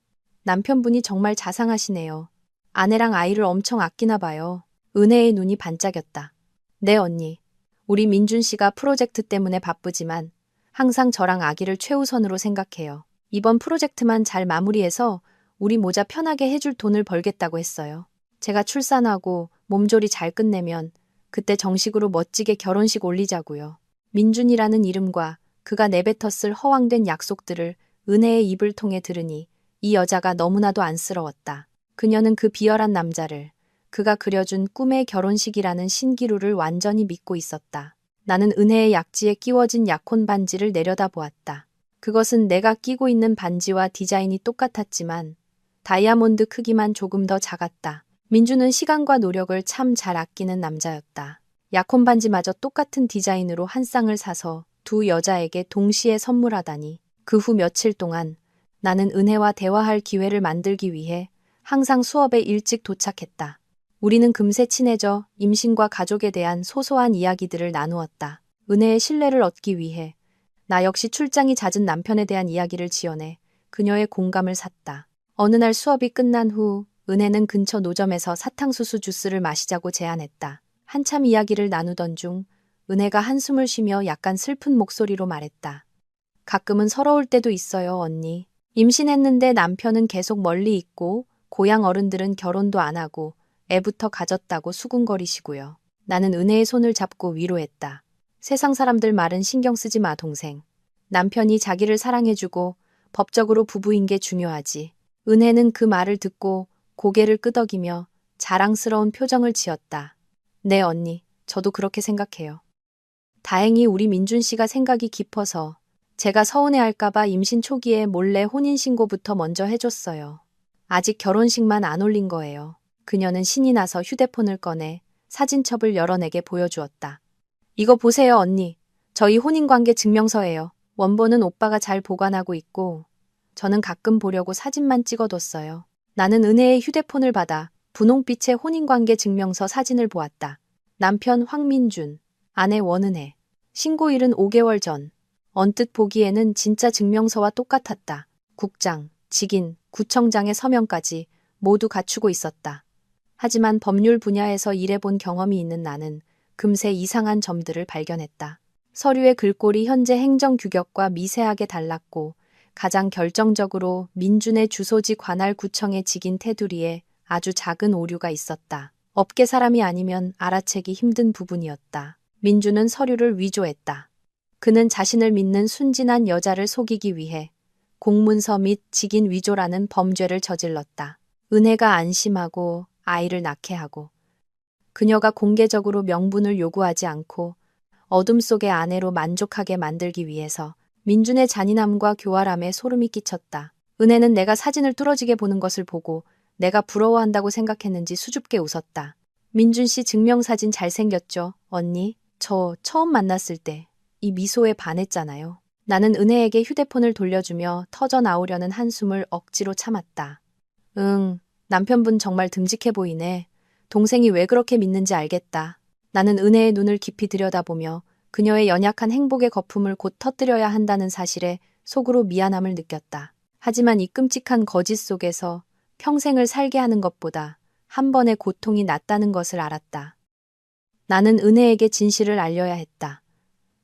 남편분이 정말 자상하시네요. 아내랑 아이를 엄청 아끼나 봐요. 은혜의 눈이 반짝였다. 네, 언니. 우리 민준 씨가 프로젝트 때문에 바쁘지만 항상 저랑 아기를 최우선으로 생각해요. 이번 프로젝트만 잘 마무리해서 우리 모자 편하게 해줄 돈을 벌겠다고 했어요. 제가 출산하고 몸조리 잘 끝내면 그때 정식으로 멋지게 결혼식 올리자고요. 민준이라는 이름과 그가 내뱉었을 허황된 약속들을 은혜의 입을 통해 들으니 이 여자가 너무나도 안쓰러웠다. 그녀는 그 비열한 남자를 그가 그려준 꿈의 결혼식이라는 신기루를 완전히 믿고 있었다. 나는 은혜의 약지에 끼워진 약혼 반지를 내려다보았다. 그것은 내가 끼고 있는 반지와 디자인이 똑같았지만 다이아몬드 크기만 조금 더 작았다. 민주는 시간과 노력을 참 잘 아끼는 남자였다. 약혼 반지마저 똑같은 디자인으로 한 쌍을 사서 두 여자에게 동시에 선물하다니. 그 후 며칠 동안 나는 은혜와 대화할 기회를 만들기 위해 항상 수업에 일찍 도착했다. 우리는 금세 친해져 임신과 가족에 대한 소소한 이야기들을 나누었다. 은혜의 신뢰를 얻기 위해 나 역시 출장이 잦은 남편에 대한 이야기를 지어내 그녀의 공감을 샀다. 어느 날 수업이 끝난 후 은혜는 근처 노점에서 사탕수수 주스를 마시자고 제안했다. 한참 이야기를 나누던 중 은혜가 한숨을 쉬며 약간 슬픈 목소리로 말했다. 가끔은 서러울 때도 있어요, 언니. 임신했는데 남편은 계속 멀리 있고 고향 어른들은 결혼도 안 하고 애부터 가졌다고 수군거리시고요. 나는 은혜의 손을 잡고 위로했다. 세상 사람들 말은 신경 쓰지 마, 동생. 남편이 자기를 사랑해주고 법적으로 부부인 게 중요하지. 은혜는 그 말을 듣고 고개를 끄덕이며 자랑스러운 표정을 지었다. 네, 언니. 저도 그렇게 생각해요. 다행히 우리 민준 씨가 생각이 깊어서 제가 서운해할까봐 임신 초기에 몰래 혼인신고부터 먼저 해줬어요. 아직 결혼식만 안 올린 거예요. 그녀는 신이 나서 휴대폰을 꺼내 사진첩을 여러 내게 보여주었다. 이거 보세요, 언니. 저희 혼인관계 증명서예요. 원본은 오빠가 잘 보관하고 있고 저는 가끔 보려고 사진만 찍어뒀어요. 나는 은혜의 휴대폰을 받아 분홍빛의 혼인관계 증명서 사진을 보았다. 남편 황민준, 아내 원은혜. 신고일은 5개월 전. 언뜻 보기에는 진짜 증명서와 똑같았다. 국장, 직인, 구청장의 서명까지 모두 갖추고 있었다. 하지만 법률 분야에서 일해본 경험이 있는 나는 금세 이상한 점들을 발견했다. 서류의 글꼴이 현재 행정규격과 미세하게 달랐고 가장 결정적으로 민준의 주소지 관할 구청의 직인 테두리에 아주 작은 오류가 있었다. 업계 사람이 아니면 알아채기 힘든 부분이었다. 민준은 서류를 위조했다. 그는 자신을 믿는 순진한 여자를 속이기 위해 공문서 및 직인 위조라는 범죄를 저질렀다. 은혜가 안심하고 아이를 낳게 하고 그녀가 공개적으로 명분을 요구하지 않고 어둠 속의 아내로 만족하게 만들기 위해서 민준의 잔인함과 교활함에 소름이 끼쳤다. 은혜는 내가 사진을 뚫어지게 보는 것을 보고 내가 부러워한다고 생각했는지 수줍게 웃었다. 민준 씨 증명사진 잘생겼죠, 언니? 저 처음 만났을 때 이 미소에 반했잖아요. 나는 은혜에게 휴대폰을 돌려주며 터져 나오려는 한숨을 억지로 참았다. 남편분 정말 듬직해 보이네. 동생이 왜 그렇게 믿는지 알겠다. 나는 은혜의 눈을 깊이 들여다보며 그녀의 연약한 행복의 거품을 곧 터뜨려야 한다는 사실에 속으로 미안함을 느꼈다. 하지만 이 끔찍한 거짓 속에서 평생을 살게 하는 것보다 한 번의 고통이 낫다는 것을 알았다. 나는 은혜에게 진실을 알려야 했다.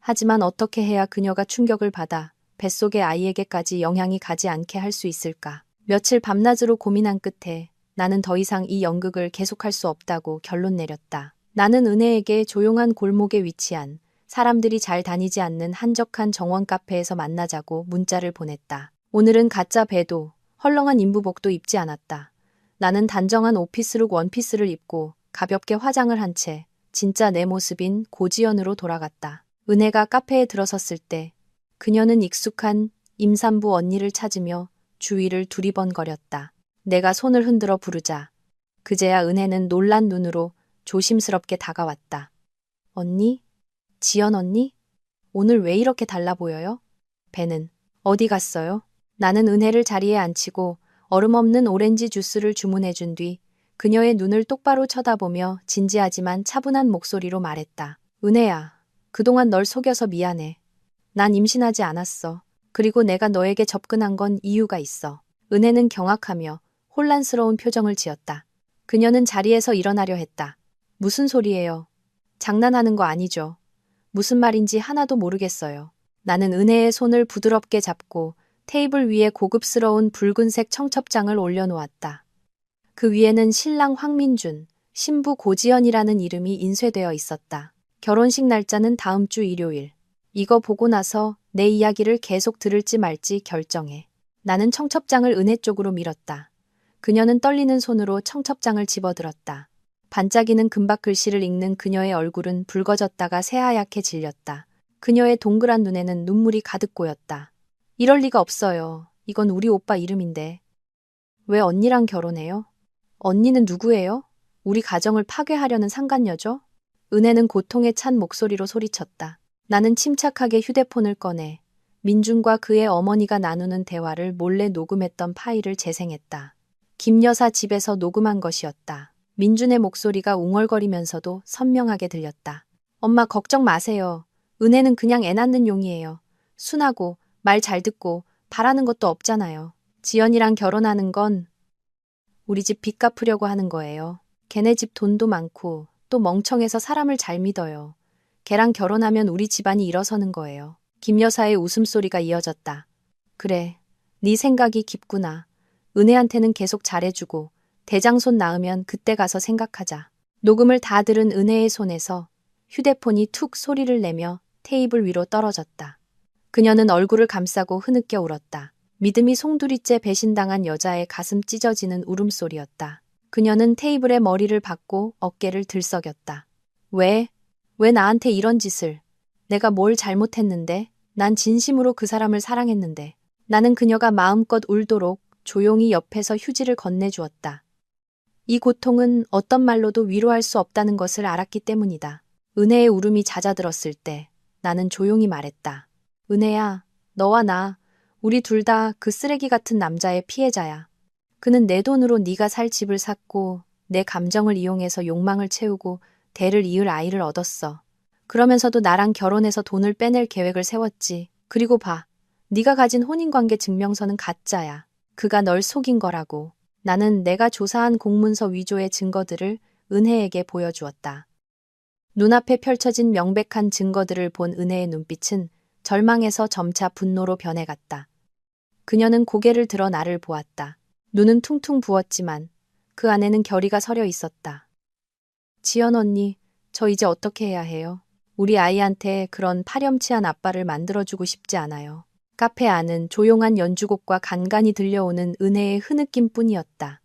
하지만 어떻게 해야 그녀가 충격을 받아 뱃속의 아이에게까지 영향이 가지 않게 할 수 있을까? 며칠 밤낮으로 고민한 끝에 나는 더 이상 이 연극을 계속할 수 없다고 결론 내렸다. 나는 은혜에게 조용한 골목에 위치한 사람들이 잘 다니지 않는 한적한 정원 카페에서 만나자고 문자를 보냈다. 오늘은 가짜 배도 헐렁한 인부복도 입지 않았다. 나는 단정한 오피스룩 원피스를 입고 가볍게 화장을 한 채 진짜 내 모습인 고지연으로 돌아갔다. 은혜가 카페에 들어섰을 때 그녀는 익숙한 임산부 언니를 찾으며 주위를 두리번거렸다. 내가 손을 흔들어 부르자 그제야 은혜는 놀란 눈으로 조심스럽게 다가왔다. 언니? 지연 언니? 오늘 왜 이렇게 달라 보여요? 배는 어디 갔어요? 나는 은혜를 자리에 앉히고 얼음 없는 오렌지 주스를 주문해준 뒤 그녀의 눈을 똑바로 쳐다보며 진지하지만 차분한 목소리로 말했다. 은혜야, 그동안 널 속여서 미안해. 난 임신하지 않았어. 그리고 내가 너에게 접근한 건 이유가 있어. 은혜는 경악하며 혼란스러운 표정을 지었다. 그녀는 자리에서 일어나려 했다. 무슨 소리예요? 장난하는 거 아니죠? 무슨 말인지 하나도 모르겠어요. 나는 은혜의 손을 부드럽게 잡고 테이블 위에 고급스러운 붉은색 청첩장을 올려놓았다. 그 위에는 신랑 황민준, 신부 고지연이라는 이름이 인쇄되어 있었다. 결혼식 날짜는 다음 주 일요일. 이거 보고 나서 내 이야기를 계속 들을지 말지 결정해. 나는 청첩장을 은혜 쪽으로 밀었다. 그녀는 떨리는 손으로 청첩장을 집어들었다. 반짝이는 금박 글씨를 읽는 그녀의 얼굴은 붉어졌다가 새하얗게 질렸다. 그녀의 동그란 눈에는 눈물이 가득 고였다. 이럴 리가 없어요. 이건 우리 오빠 이름인데. 왜 언니랑 결혼해요? 언니는 누구예요? 우리 가정을 파괴하려는 상간녀죠? 은혜는 고통에 찬 목소리로 소리쳤다. 나는 침착하게 휴대폰을 꺼내 민준과 그의 어머니가 나누는 대화를 몰래 녹음했던 파일을 재생했다. 김 여사 집에서 녹음한 것이었다. 민준의 목소리가 웅얼거리면서도 선명하게 들렸다. 엄마 걱정 마세요. 은혜는 그냥 애 낳는 용이에요. 순하고 말 잘 듣고 바라는 것도 없잖아요. 지연이랑 결혼하는 건 우리 집 빚 갚으려고 하는 거예요. 걔네 집 돈도 많고 또 멍청해서 사람을 잘 믿어요. 걔랑 결혼하면 우리 집안이 일어서는 거예요. 김 여사의 웃음소리가 이어졌다. 그래, 네 생각이 깊구나. 은혜한테는 계속 잘해주고 대장손 낳으면 그때 가서 생각하자. 녹음을 다 들은 은혜의 손에서 휴대폰이 툭 소리를 내며 테이블 위로 떨어졌다. 그녀는 얼굴을 감싸고 흐느껴 울었다. 믿음이 송두리째 배신당한 여자의 가슴 찢어지는 울음소리였다. 그녀는 테이블에 머리를 박고 어깨를 들썩였다. 왜 나한테 이런 짓을? 내가 뭘 잘못했는데? 난 진심으로 그 사람을 사랑했는데. 나는 그녀가 마음껏 울도록 조용히 옆에서 휴지를 건네주었다. 이 고통은 어떤 말로도 위로할 수 없다는 것을 알았기 때문이다. 은혜의 울음이 잦아들었을 때 나는 조용히 말했다. 은혜야, 너와 나, 우리 둘 다 그 쓰레기 같은 남자의 피해자야. 그는 내 돈으로 네가 살 집을 샀고 내 감정을 이용해서 욕망을 채우고 대를 이을 아이를 얻었어. 그러면서도 나랑 결혼해서 돈을 빼낼 계획을 세웠지. 그리고 봐. 네가 가진 혼인관계 증명서는 가짜야. 그가 널 속인 거라고. 나는 내가 조사한 공문서 위조의 증거들을 은혜에게 보여주었다. 눈앞에 펼쳐진 명백한 증거들을 본 은혜의 눈빛은 절망에서 점차 분노로 변해갔다. 그녀는 고개를 들어 나를 보았다. 눈은 퉁퉁 부었지만 그 안에는 결의가 서려 있었다. 지연 언니, 저 이제 어떻게 해야 해요? 우리 아이한테 그런 파렴치한 아빠를 만들어주고 싶지 않아요. 카페 안은 조용한 연주곡과 간간히 들려오는 은혜의 흐느낌 뿐이었다.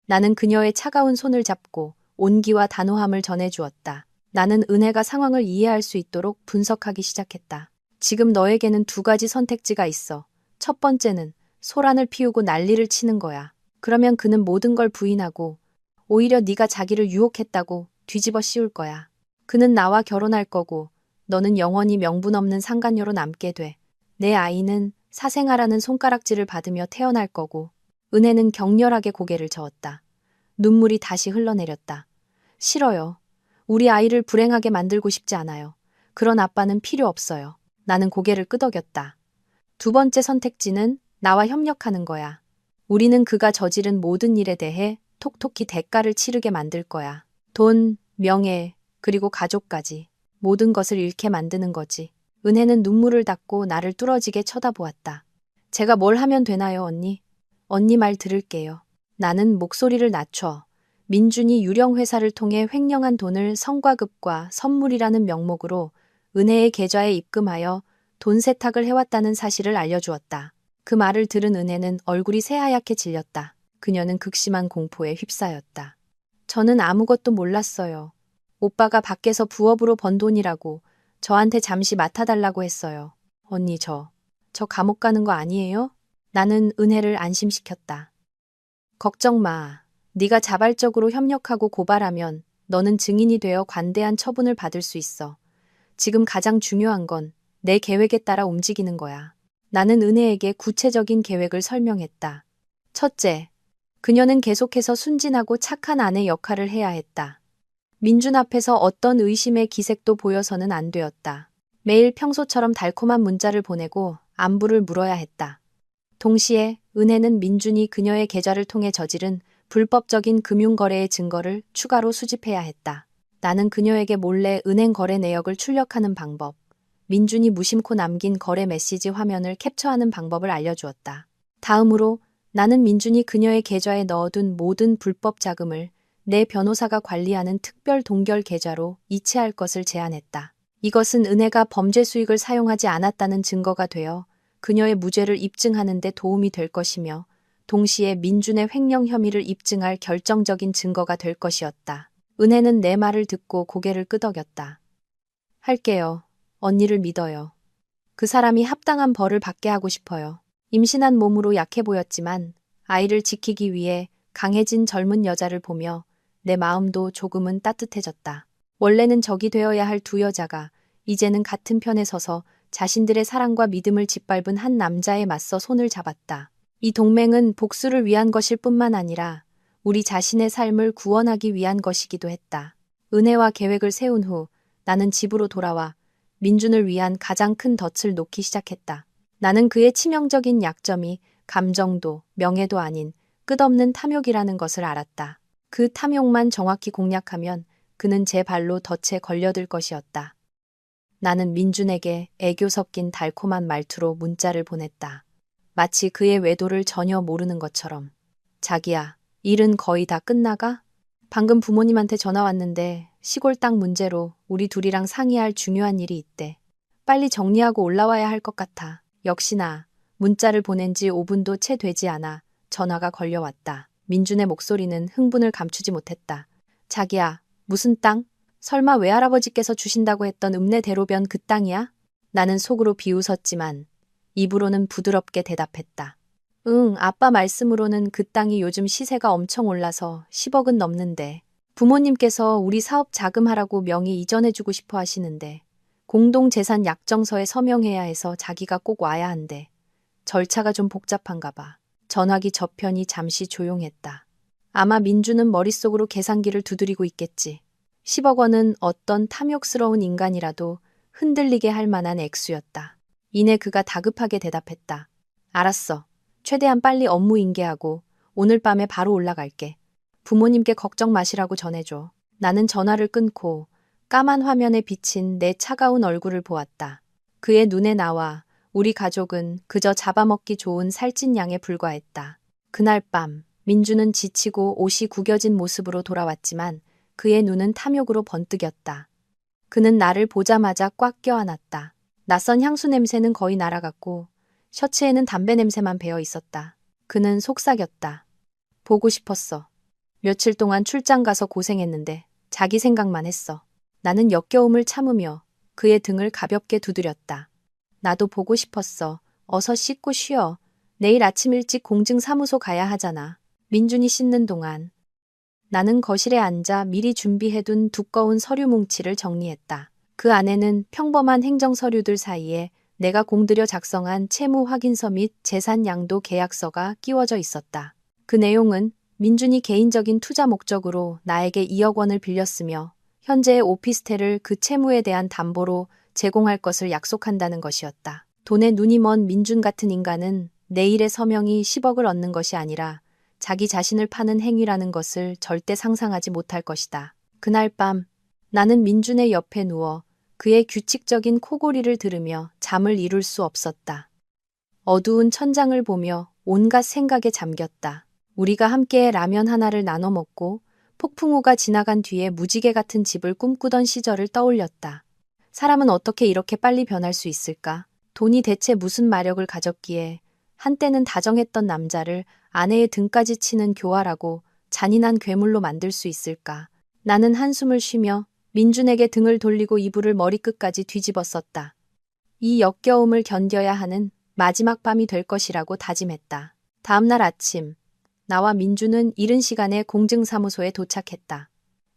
나는 그녀의 차가운 손을 잡고 온기와 단호함을 전해주었다. 나는 은혜가 상황을 이해할 수 있도록 분석하기 시작했다. 지금 너에게는 두 가지 선택지가 있어. 첫 번째는 소란을 피우고 난리를 치는 거야. 그러면 그는 모든 걸 부인하고 오히려 네가 자기를 유혹했다고 뒤집어 씌울 거야. 그는 나와 결혼할 거고 너는 영원히 명분 없는 상간녀로 남게 돼. 내 아이는 사생아라는 손가락질을 받으며 태어날 거고. 은혜는 격렬하게 고개를 저었다. 눈물이 다시 흘러내렸다. 싫어요. 우리 아이를 불행하게 만들고 싶지 않아요. 그런 아빠는 필요 없어요. 나는 고개를 끄덕였다. 두 번째 선택지는 나와 협력하는 거야. 우리는 그가 저지른 모든 일에 대해 톡톡히 대가를 치르게 만들 거야. 돈, 명예, 그리고 가족까지. 모든 것을 잃게 만드는 거지. 은혜는 눈물을 닦고 나를 뚫어지게 쳐다보았다. 제가 뭘 하면 되나요, 언니? 언니 말 들을게요. 나는 목소리를 낮춰 민준이 유령 회사를 통해 횡령한 돈을 성과급과 선물이라는 명목으로 은혜의 계좌에 입금하여 돈 세탁을 해왔다는 사실을 알려주었다. 그 말을 들은 은혜는 얼굴이 새하얗게 질렸다. 그녀는 극심한 공포에 휩싸였다. 저는 아무것도 몰랐어요. 오빠가 밖에서 부업으로 번 돈이라고 저한테 잠시 맡아달라고 했어요. 언니 저 감옥 가는 거 아니에요? 나는 은혜를 안심시켰다. 걱정 마. 네가 자발적으로 협력하고 고발하면 너는 증인이 되어 관대한 처분을 받을 수 있어. 지금 가장 중요한 건 내 계획에 따라 움직이는 거야. 나는 은혜에게 구체적인 계획을 설명했다. 첫째, 그녀는 계속해서 순진하고 착한 아내 역할을 해야 했다. 민준 앞에서 어떤 의심의 기색도 보여서는 안 되었다. 매일 평소처럼 달콤한 문자를 보내고 안부를 물어야 했다. 동시에 은혜는 민준이 그녀의 계좌를 통해 저지른 불법적인 금융거래의 증거를 추가로 수집해야 했다. 나는 그녀에게 몰래 은행 거래 내역을 출력하는 방법, 민준이 무심코 남긴 거래 메시지 화면을 캡처하는 방법을 알려주었다. 다음으로 나는 민준이 그녀의 계좌에 넣어둔 모든 불법 자금을 내 변호사가 관리하는 특별 동결 계좌로 이체할 것을 제안했다. 이것은 은혜가 범죄 수익을 사용하지 않았다는 증거가 되어 그녀의 무죄를 입증하는 데 도움이 될 것이며 동시에 민준의 횡령 혐의를 입증할 결정적인 증거가 될 것이었다. 은혜는 내 말을 듣고 고개를 끄덕였다. 할게요. 언니를 믿어요. 그 사람이 합당한 벌을 받게 하고 싶어요. 임신한 몸으로 약해 보였지만 아이를 지키기 위해 강해진 젊은 여자를 보며 내 마음도 조금은 따뜻해졌다. 원래는 적이 되어야 할 두 여자가 이제는 같은 편에 서서 자신들의 사랑과 믿음을 짓밟은 한 남자에 맞서 손을 잡았다. 이 동맹은 복수를 위한 것일 뿐만 아니라 우리 자신의 삶을 구원하기 위한 것이기도 했다. 은혜와 계획을 세운 후 나는 집으로 돌아와 민준을 위한 가장 큰 덫을 놓기 시작했다. 나는 그의 치명적인 약점이 감정도 명예도 아닌 끝없는 탐욕이라는 것을 알았다. 그 탐욕만 정확히 공략하면 그는 제 발로 덫에 걸려들 것이었다. 나는 민준에게 애교 섞인 달콤한 말투로 문자를 보냈다. 마치 그의 외도를 전혀 모르는 것처럼. 자기야, 일은 거의 다 끝나가? 방금 부모님한테 전화 왔는데 시골 땅 문제로 우리 둘이랑 상의할 중요한 일이 있대. 빨리 정리하고 올라와야 할 것 같아. 역시나 문자를 보낸 지 5분도 채 되지 않아 전화가 걸려왔다. 민준의 목소리는 흥분을 감추지 못했다. 자기야, 무슨 땅? 설마 외할아버지께서 주신다고 했던 읍내대로변 그 땅이야? 나는 속으로 비웃었지만 입으로는 부드럽게 대답했다. 응, 아빠 말씀으로는 그 땅이 요즘 시세가 엄청 올라서 10억은 넘는데 부모님께서 우리 사업 자금하라고 명의 이전해주고 싶어 하시는데 공동재산 약정서에 서명해야 해서 자기가 꼭 와야 한대. 절차가 좀 복잡한가 봐. 전화기 저편이 잠시 조용했다. 아마 민주는 머릿속으로 계산기를 두드리고 있겠지. 10억 원은 어떤 탐욕스러운 인간이라도 흔들리게 할 만한 액수였다. 이내 그가 다급하게 대답했다. 알았어. 최대한 빨리 업무 인계하고 오늘 밤에 바로 올라갈게. 부모님께 걱정 마시라고 전해줘. 나는 전화를 끊고 까만 화면에 비친 내 차가운 얼굴을 보았다. 그의 눈에 나와 우리 가족은 그저 잡아먹기 좋은 살찐 양에 불과했다. 그날 밤 민주는 지치고 옷이 구겨진 모습으로 돌아왔지만 그의 눈은 탐욕으로 번뜩였다. 그는 나를 보자마자 꽉 껴안았다. 낯선 향수 냄새는 거의 날아갔고 셔츠에는 담배 냄새만 배어 있었다. 그는 속삭였다. 보고 싶었어. 며칠 동안 출장 가서 고생했는데 자기 생각만 했어. 나는 역겨움을 참으며 그의 등을 가볍게 두드렸다. 나도 보고 싶었어. 어서 씻고 쉬어. 내일 아침 일찍 공증사무소 가야 하잖아. 민준이 씻는 동안 나는 거실에 앉아 미리 준비해둔 두꺼운 서류 뭉치를 정리했다. 그 안에는 평범한 행정 서류들 사이에 내가 공들여 작성한 채무 확인서 및 재산 양도 계약서가 끼워져 있었다. 그 내용은 민준이 개인적인 투자 목적으로 나에게 2억 원을 빌렸으며 현재의 오피스텔을 그 채무에 대한 담보로 제공할 것을 약속한다는 것이었다. 돈에 눈이 먼 민준 같은 인간은 내일의 서명이 10억을 얻는 것이 아니라 자기 자신을 파는 행위라는 것을 절대 상상하지 못할 것이다. 그날 밤 나는 민준의 옆에 누워 그의 규칙적인 코골이를 들으며 잠을 이룰 수 없었다. 어두운 천장을 보며 온갖 생각에 잠겼다. 우리가 함께 라면 하나를 나눠 먹고 폭풍우가 지나간 뒤에 무지개 같은 집을 꿈꾸던 시절을 떠올렸다. 사람은 어떻게 이렇게 빨리 변할 수 있을까? 돈이 대체 무슨 마력을 가졌기에 한때는 다정했던 남자를 아내의 등까지 치는 교활하고 잔인한 괴물로 만들 수 있을까? 나는 한숨을 쉬며 민준에게 등을 돌리고 이불을 머리끝까지 뒤집었었다. 이 역겨움을 견뎌야 하는 마지막 밤이 될 것이라고 다짐했다. 다음날 아침, 나와 민준은 이른 시간에 공증사무소에 도착했다.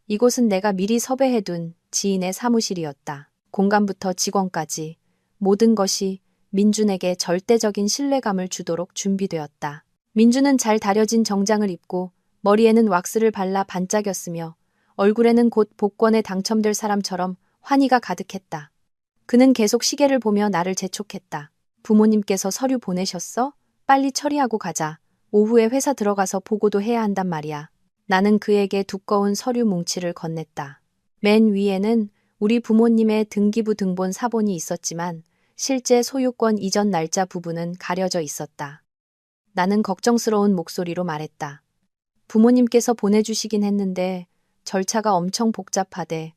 이곳은 내가 미리 섭외해둔 지인의 사무실이었다. 공간부터 직원까지 모든 것이 민준에게 절대적인 신뢰감을 주도록 준비되었다. 민준은 잘 다려진 정장을 입고 머리에는 왁스를 발라 반짝였으며 얼굴에는 곧 복권에 당첨될 사람처럼 환희가 가득했다. 그는 계속 시계를 보며 나를 재촉했다. 부모님께서 서류 보내셨어? 빨리 처리하고 가자. 오후에 회사 들어가서 보고도 해야 한단 말이야. 나는 그에게 두꺼운 서류 뭉치를 건넸다. 맨 위에는 우리 부모님의 등기부 등본 사본이 있었지만 실제 소유권 이전 날짜 부분은 가려져 있었다. 나는 걱정스러운 목소리로 말했다. 부모님께서 보내주시긴 했는데 절차가 엄청 복잡하대.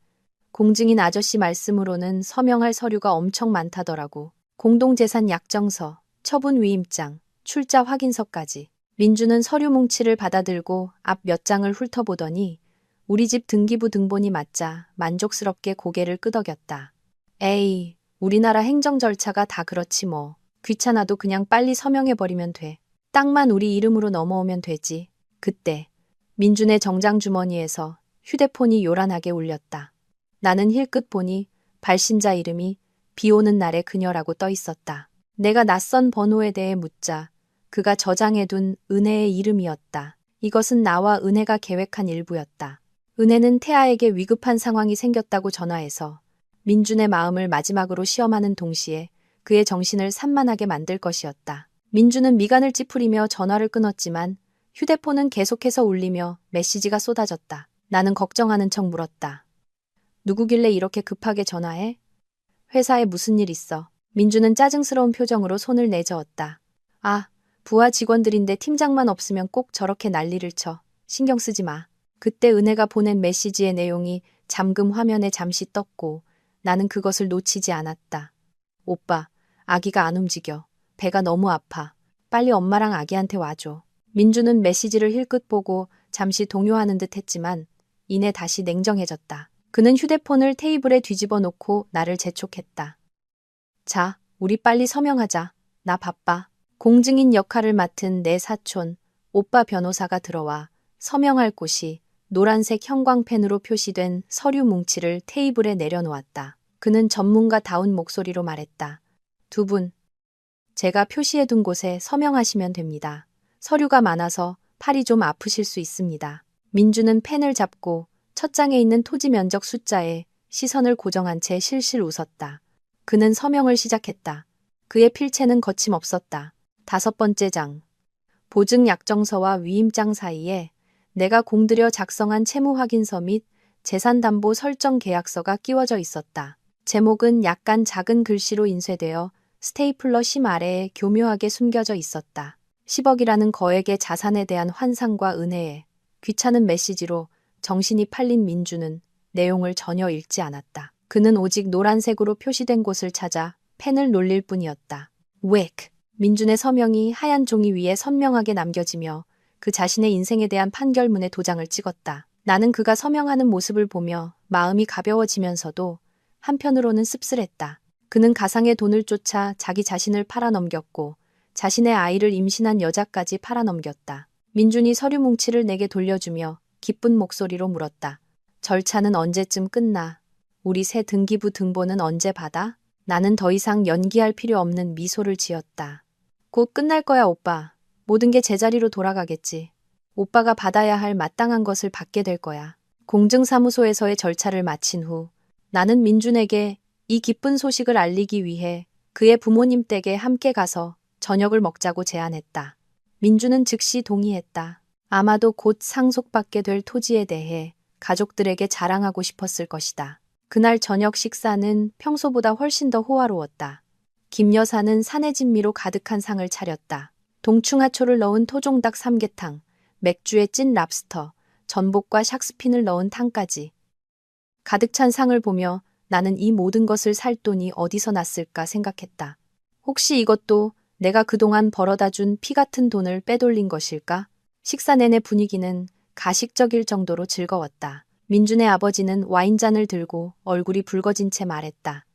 공증인 아저씨 말씀으로는 서명할 서류가 엄청 많다더라고. 공동재산 약정서, 처분 위임장, 출자 확인서까지. 민주는 서류 뭉치를 받아들고 앞 몇 장을 훑어보더니 우리 집 등기부 등본이 맞자 만족스럽게 고개를 끄덕였다. 에이, 우리나라 행정 절차가 다 그렇지 뭐. 귀찮아도 그냥 빨리 서명해버리면 돼. 땅만 우리 이름으로 넘어오면 되지. 그때 민준의 정장 주머니에서 휴대폰이 요란하게 울렸다. 나는 힐끗 보니 발신자 이름이 비 오는 날의 그녀라고 떠 있었다. 내가 낯선 번호에 대해 묻자 그가 저장해둔 은혜의 이름이었다. 이것은 나와 은혜가 계획한 일부였다. 은혜는 태아에게 위급한 상황이 생겼다고 전화해서 민준의 마음을 마지막으로 시험하는 동시에 그의 정신을 산만하게 만들 것이었다. 민준은 미간을 찌푸리며 전화를 끊었지만 휴대폰은 계속해서 울리며 메시지가 쏟아졌다. 나는 걱정하는 척 물었다. 누구길래 이렇게 급하게 전화해? 회사에 무슨 일 있어? 민준은 짜증스러운 표정으로 손을 내저었다. 아, 부하 직원들인데 팀장만 없으면 꼭 저렇게 난리를 쳐. 신경 쓰지 마. 그때 은혜가 보낸 메시지의 내용이 잠금 화면에 잠시 떴고 나는 그것을 놓치지 않았다. 오빠, 아기가 안 움직여. 배가 너무 아파. 빨리 엄마랑 아기한테 와줘. 민주는 메시지를 힐끗 보고 잠시 동요하는 듯 했지만 이내 다시 냉정해졌다. 그는 휴대폰을 테이블에 뒤집어 놓고 나를 재촉했다. 자, 우리 빨리 서명하자. 나 바빠. 공증인 역할을 맡은 내 사촌, 오빠 변호사가 들어와 서명할 곳이 노란색 형광펜으로 표시된 서류 뭉치를 테이블에 내려놓았다. 그는 전문가다운 목소리로 말했다. 두 분, 제가 표시해둔 곳에 서명하시면 됩니다. 서류가 많아서 팔이 좀 아프실 수 있습니다. 민주는 펜을 잡고 첫 장에 있는 토지 면적 숫자에 시선을 고정한 채 실실 웃었다. 그는 서명을 시작했다. 그의 필체는 거침없었다. 5번째 장. 보증 약정서와 위임장 사이에 내가 공들여 작성한 채무 확인서 및 재산담보 설정 계약서가 끼워져 있었다. 제목은 약간 작은 글씨로 인쇄되어 스테이플러 심 아래에 교묘하게 숨겨져 있었다. 10억이라는 거액의 자산에 대한 환상과 은혜에 귀찮은 메시지로 정신이 팔린 민주는 내용을 전혀 읽지 않았다. 그는 오직 노란색으로 표시된 곳을 찾아 펜을 놀릴 뿐이었다. 웩! 민준의 서명이 하얀 종이 위에 선명하게 남겨지며 그 자신의 인생에 대한 판결문에 도장을 찍었다. 나는 그가 서명하는 모습을 보며 마음이 가벼워지면서도 한편으로는 씁쓸했다. 그는 가상의 돈을 쫓아 자기 자신을 팔아넘겼고 자신의 아이를 임신한 여자까지 팔아넘겼다. 민준이 서류 뭉치를 내게 돌려주며 기쁜 목소리로 물었다. 절차는 언제쯤 끝나? 우리 새 등기부 등본은 언제 받아? 나는 더 이상 연기할 필요 없는 미소를 지었다. 곧 끝날 거야, 오빠. 모든 게 제자리로 돌아가겠지. 오빠가 받아야 할 마땅한 것을 받게 될 거야. 공증사무소에서의 절차를 마친 후 나는 민준에게 이 기쁜 소식을 알리기 위해 그의 부모님 댁에 함께 가서 저녁을 먹자고 제안했다. 민준은 즉시 동의했다. 아마도 곧 상속받게 될 토지에 대해 가족들에게 자랑하고 싶었을 것이다. 그날 저녁 식사는 평소보다 훨씬 더 호화로웠다. 김 여사는 산의 진미로 가득한 상을 차렸다. 동충하초를 넣은 토종닭 삼계탕, 맥주에 찐 랍스터, 전복과 샥스핀을 넣은 탕까지. 가득 찬 상을 보며 나는 이 모든 것을 살 돈이 어디서 났을까 생각했다. 혹시 이것도 내가 그동안 벌어다 준 피 같은 돈을 빼돌린 것일까? 식사 내내 분위기는 가식적일 정도로 즐거웠다. 민준의 아버지는 와인잔을 들고 얼굴이 붉어진 채 말했다.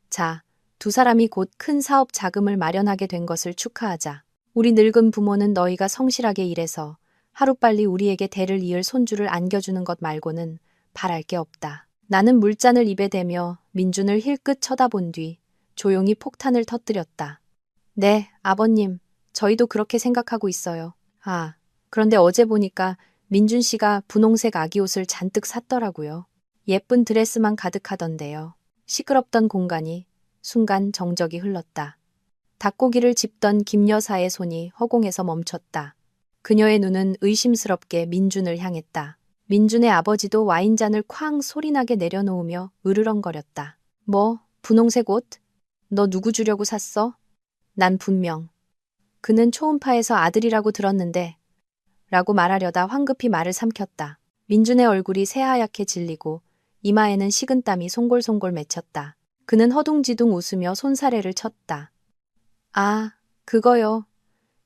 자, 두 사람이 곧 큰 사업 자금을 마련하게 된 것을 축하하자. 우리 늙은 부모는 너희가 성실하게 일해서 하루빨리 우리에게 대를 이을 손주를 안겨주는 것 말고는 바랄 게 없다. 나는 물잔을 입에 대며 민준을 힐끗 쳐다본 뒤 조용히 폭탄을 터뜨렸다. 네, 아버님. 저희도 그렇게 생각하고 있어요. 아, 그런데 어제 보니까 민준 씨가 분홍색 아기 옷을 잔뜩 샀더라고요. 예쁜 드레스만 가득하던데요. 시끄럽던 공간이 순간 정적이 흘렀다. 닭고기를 집던 김 여사의 손이 허공에서 멈췄다. 그녀의 눈은 의심스럽게 민준을 향했다. 민준의 아버지도 와인잔을 쾅 소리나게 내려놓으며 으르렁거렸다. 뭐, 분홍색 옷? 너 누구 주려고 샀어? 난 분명. 그는 초음파에서 아들이라고 들었는데 라고 말하려다 황급히 말을 삼켰다. 민준의 얼굴이 새하얗게 질리고 이마에는 식은땀이 송골송골 맺혔다. 그는 허둥지둥 웃으며 손사래를 쳤다. 아, 그거요.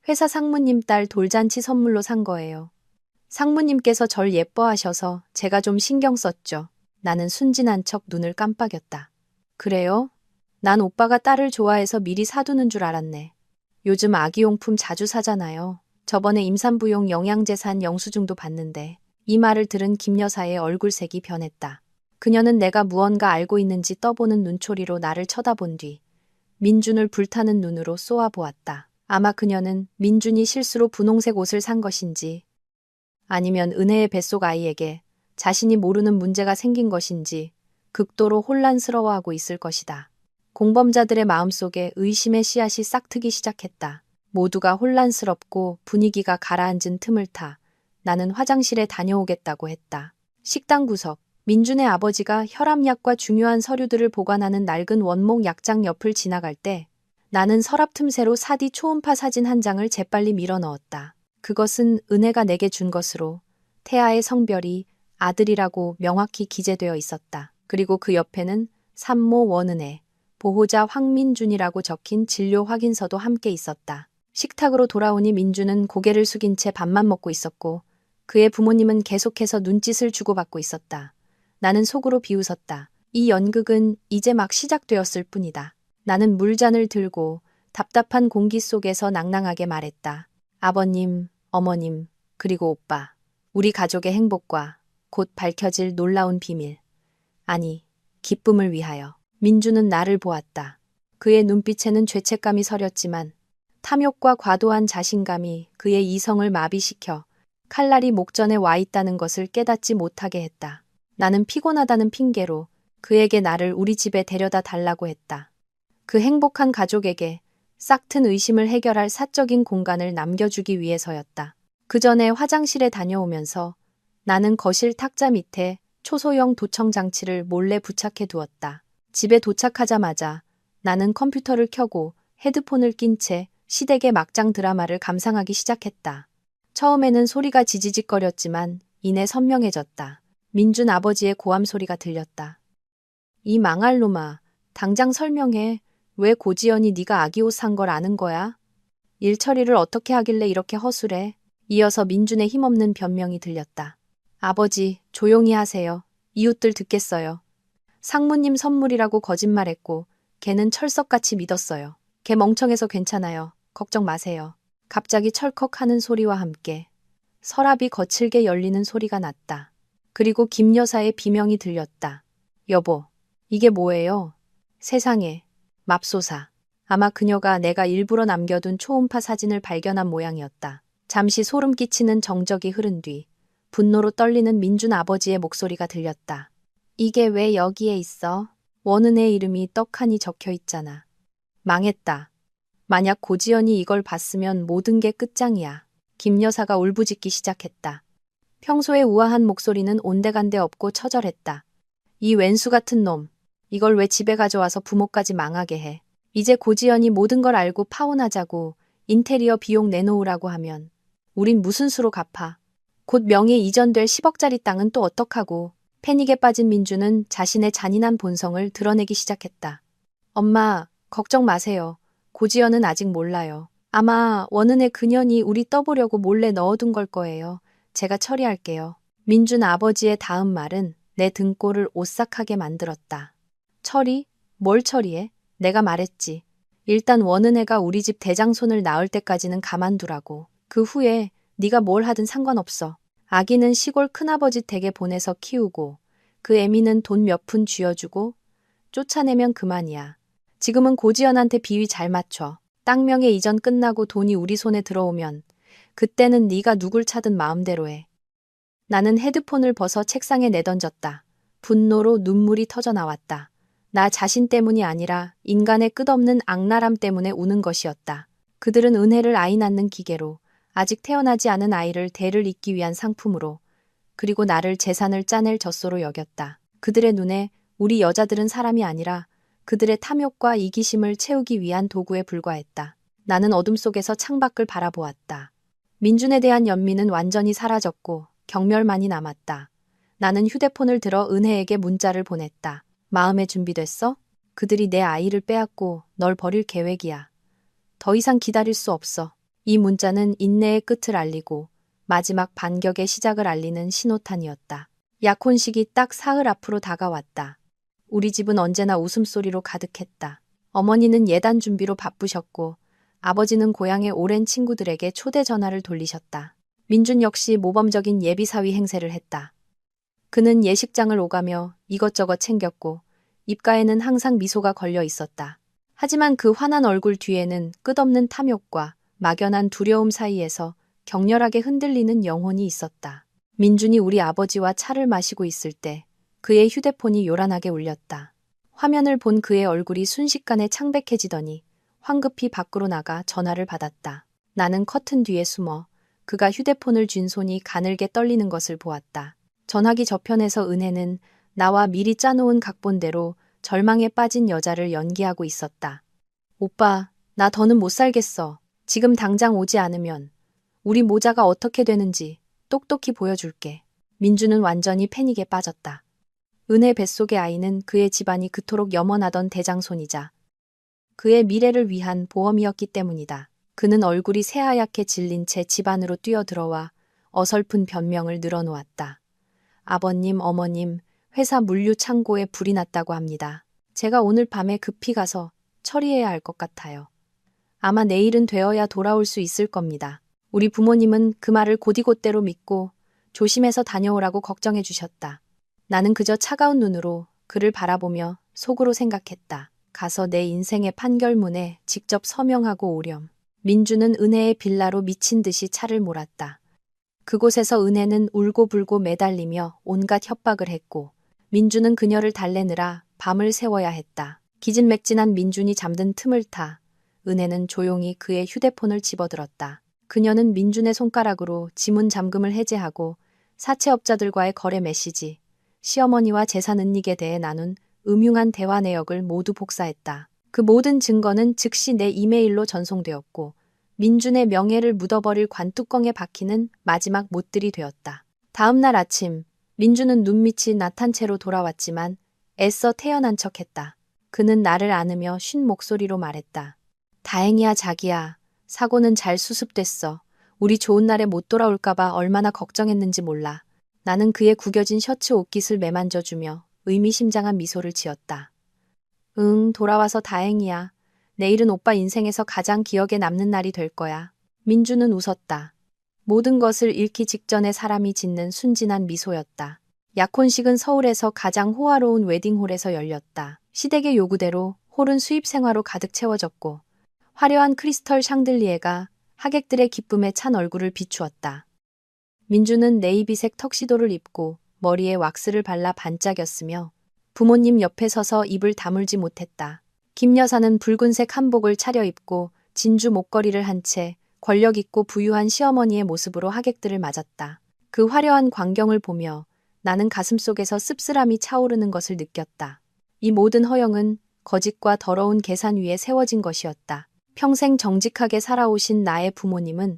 회사 상무님 딸 돌잔치 선물로 산 거예요. 상무님께서 절 예뻐하셔서 제가 좀 신경 썼죠. 나는 순진한 척 눈을 깜빡였다. 그래요? 난 오빠가 딸을 좋아해서 미리 사두는 줄 알았네. 요즘 아기용품 자주 사잖아요. 저번에 임산부용 영양제산 영수증도 봤는데. 이 말을 들은 김 여사의 얼굴색이 변했다. 그녀는 내가 무언가 알고 있는지 떠보는 눈초리로 나를 쳐다본 뒤 민준을 불타는 눈으로 쏘아보았다. 아마 그녀는 민준이 실수로 분홍색 옷을 산 것인지 아니면 은혜의 뱃속 아이에게 자신이 모르는 문제가 생긴 것인지 극도로 혼란스러워하고 있을 것이다. 공범자들의 마음속에 의심의 씨앗이 싹트기 시작했다. 모두가 혼란스럽고 분위기가 가라앉은 틈을 타 나는 화장실에 다녀오겠다고 했다. 식당 구석. 민준의 아버지가 혈압약과 중요한 서류들을 보관하는 낡은 원목 약장 옆을 지나갈 때 나는 서랍 틈새로 사디 초음파 사진 한 장을 재빨리 밀어 넣었다. 그것은 은혜가 내게 준 것으로 태아의 성별이 아들이라고 명확히 기재되어 있었다. 그리고 그 옆에는 산모 원은혜, 보호자 황민준이라고 적힌 진료 확인서도 함께 있었다. 식탁으로 돌아오니 민준은 고개를 숙인 채 밥만 먹고 있었고 그의 부모님은 계속해서 눈짓을 주고받고 있었다. 나는 속으로 비웃었다. 이 연극은 이제 막 시작되었을 뿐이다. 나는 물잔을 들고 답답한 공기 속에서 낭낭하게 말했다. 아버님, 어머님, 그리고 오빠. 우리 가족의 행복과 곧 밝혀질 놀라운 비밀. 아니, 기쁨을 위하여. 민주는 나를 보았다. 그의 눈빛에는 죄책감이 서렸지만 탐욕과 과도한 자신감이 그의 이성을 마비시켜 칼날이 목전에 와 있다는 것을 깨닫지 못하게 했다. 나는 피곤하다는 핑계로 그에게 나를 우리 집에 데려다 달라고 했다. 그 행복한 가족에게 싹튼 의심을 해결할 사적인 공간을 남겨주기 위해서였다. 그 전에 화장실에 다녀오면서 나는 거실 탁자 밑에 초소형 도청 장치를 몰래 부착해 두었다. 집에 도착하자마자 나는 컴퓨터를 켜고 헤드폰을 낀 채 시댁의 막장 드라마를 감상하기 시작했다. 처음에는 소리가 지지직거렸지만 이내 선명해졌다. 민준 아버지의 고함 소리가 들렸다. 이 망할 놈아, 당장 설명해. 왜 고지연이 네가 아기 옷 산 걸 아는 거야? 일 처리를 어떻게 하길래 이렇게 허술해? 이어서 민준의 힘없는 변명이 들렸다. 아버지, 조용히 하세요. 이웃들 듣겠어요. 상무님 선물이라고 거짓말했고 걔는 철석같이 믿었어요. 걔 멍청해서 괜찮아요. 걱정 마세요. 갑자기 철컥하는 소리와 함께 서랍이 거칠게 열리는 소리가 났다. 그리고 김 여사의 비명이 들렸다. 여보, 이게 뭐예요? 세상에, 맙소사. 아마 그녀가 내가 일부러 남겨둔 초음파 사진을 발견한 모양이었다. 잠시 소름 끼치는 정적이 흐른 뒤 분노로 떨리는 민준 아버지의 목소리가 들렸다. 이게 왜 여기에 있어? 원은의 이름이 떡하니 적혀 있잖아. 망했다. 만약 고지연이 이걸 봤으면 모든 게 끝장이야. 김 여사가 울부짖기 시작했다. 평소의 우아한 목소리는 온데간데 없고 처절했다. 이 왼수 같은 놈. 이걸 왜 집에 가져와서 부모까지 망하게 해. 이제 고지연이 모든 걸 알고 파혼하자고 인테리어 비용 내놓으라고 하면 우린 무슨 수로 갚아. 곧 명예 이전될 10억짜리 땅은 또 어떡하고. 패닉에 빠진 민주는 자신의 잔인한 본성을 드러내기 시작했다. 엄마, 걱정 마세요. 고지연은 아직 몰라요. 아마 원은의 그년이 우리 떠보려고 몰래 넣어둔 걸 거예요. 제가 처리할게요. 민준 아버지의 다음 말은 내 등골을 오싹하게 만들었다. 처리? 뭘 처리해? 내가 말했지. 일단 원은혜가 우리 집 대장손을 낳을 때까지는 가만두라고. 그 후에 네가 뭘 하든 상관없어. 아기는 시골 큰아버지 댁에 보내서 키우고 그 애미는 돈 몇 푼 쥐어주고 쫓아내면 그만이야. 지금은 고지연한테 비위 잘 맞춰. 땅 명예 이전 끝나고 돈이 우리 손에 들어오면 그때는 네가 누굴 차든 마음대로 해. 나는 헤드폰을 벗어 책상에 내던졌다. 분노로 눈물이 터져 나왔다. 나 자신 때문이 아니라 인간의 끝없는 악랄함 때문에 우는 것이었다. 그들은 은혜를 아이 낳는 기계로, 아직 태어나지 않은 아이를 대를 잇기 위한 상품으로, 그리고 나를 재산을 짜낼 젖소로 여겼다. 그들의 눈에 우리 여자들은 사람이 아니라 그들의 탐욕과 이기심을 채우기 위한 도구에 불과했다. 나는 어둠 속에서 창밖을 바라보았다. 민준에 대한 연민은 완전히 사라졌고 경멸만이 남았다. 나는 휴대폰을 들어 은혜에게 문자를 보냈다. 마음에 준비됐어? 그들이 내 아이를 빼앗고 널 버릴 계획이야. 더 이상 기다릴 수 없어. 이 문자는 인내의 끝을 알리고 마지막 반격의 시작을 알리는 신호탄이었다. 약혼식이 딱 사흘 앞으로 다가왔다. 우리 집은 언제나 웃음소리로 가득했다. 어머니는 예단 준비로 바쁘셨고 아버지는 고향의 오랜 친구들에게 초대 전화를 돌리셨다. 민준 역시 모범적인 예비사위 행세를 했다. 그는 예식장을 오가며 이것저것 챙겼고 입가에는 항상 미소가 걸려 있었다. 하지만 그 환한 얼굴 뒤에는 끝없는 탐욕과 막연한 두려움 사이에서 격렬하게 흔들리는 영혼이 있었다. 민준이 우리 아버지와 차를 마시고 있을 때 그의 휴대폰이 요란하게 울렸다. 화면을 본 그의 얼굴이 순식간에 창백해지더니 황급히 밖으로 나가 전화를 받았다. 나는 커튼 뒤에 숨어 그가 휴대폰을 쥔 손이 가늘게 떨리는 것을 보았다. 전화기 저편에서 은혜는 나와 미리 짜놓은 각본대로 절망에 빠진 여자를 연기하고 있었다. 오빠, 나 더는 못 살겠어. 지금 당장 오지 않으면 우리 모자가 어떻게 되는지 똑똑히 보여줄게. 민주는 완전히 패닉에 빠졌다. 은혜 뱃속의 아이는 그의 집안이 그토록 염원하던 대장손이자 그의 미래를 위한 보험이었기 때문이다. 그는 얼굴이 새하얗게 질린 채 집 안으로 뛰어들어와 어설픈 변명을 늘어놓았다. 아버님, 어머님, 회사 물류 창고에 불이 났다고 합니다. 제가 오늘 밤에 급히 가서 처리해야 할 것 같아요. 아마 내일은 되어야 돌아올 수 있을 겁니다. 우리 부모님은 그 말을 곧이곧대로 믿고 조심해서 다녀오라고 걱정해 주셨다. 나는 그저 차가운 눈으로 그를 바라보며 속으로 생각했다. 가서 내 인생의 판결문에 직접 서명하고 오렴. 민주는 은혜의 빌라로 미친 듯이 차를 몰았다. 그곳에서 은혜는 울고불고 매달리며 온갖 협박을 했고 민주는 그녀를 달래느라 밤을 새워야 했다. 기진맥진한 민준이 잠든 틈을 타 은혜는 조용히 그의 휴대폰을 집어들었다. 그녀는 민준의 손가락으로 지문 잠금을 해제하고 사채업자들과의 거래 메시지, 시어머니와 재산 은닉에 대해 나눈 음흉한 대화 내역을 모두 복사했다. 그 모든 증거는 즉시 내 이메일로 전송되었고 민준의 명예를 묻어버릴 관뚜껑에 박히는 마지막 못들이 되었다. 다음 날 아침 민준은 눈밑이 나탄 채로 돌아왔지만 애써 태연한 척했다. 그는 나를 안으며 쉰 목소리로 말했다. 다행이야 자기야. 사고는 잘 수습됐어. 우리 좋은 날에 못 돌아올까봐 얼마나 걱정했는지 몰라. 나는 그의 구겨진 셔츠 옷깃을 매만져주며 의미심장한 미소를 지었다. 응, 돌아와서 다행이야. 내일은 오빠 인생에서 가장 기억에 남는 날이 될 거야. 민주는 웃었다. 모든 것을 잃기 직전에 사람이 짓는 순진한 미소였다. 약혼식은 서울에서 가장 호화로운 웨딩홀에서 열렸다. 시댁의 요구대로 홀은 수입 생화로 가득 채워졌고 화려한 크리스털 샹들리에가 하객들의 기쁨에 찬 얼굴을 비추었다. 민주는 네이비색 턱시도를 입고 머리에 왁스를 발라 반짝였으며 부모님 옆에 서서 입을 다물지 못했다. 김 여사는 붉은색 한복을 차려입고 진주 목걸이를 한 채 권력 있고 부유한 시어머니의 모습으로 하객들을 맞았다. 그 화려한 광경을 보며 나는 가슴속에서 씁쓸함이 차오르는 것을 느꼈다. 이 모든 허영은 거짓과 더러운 계산 위에 세워진 것이었다. 평생 정직하게 살아오신 나의 부모님은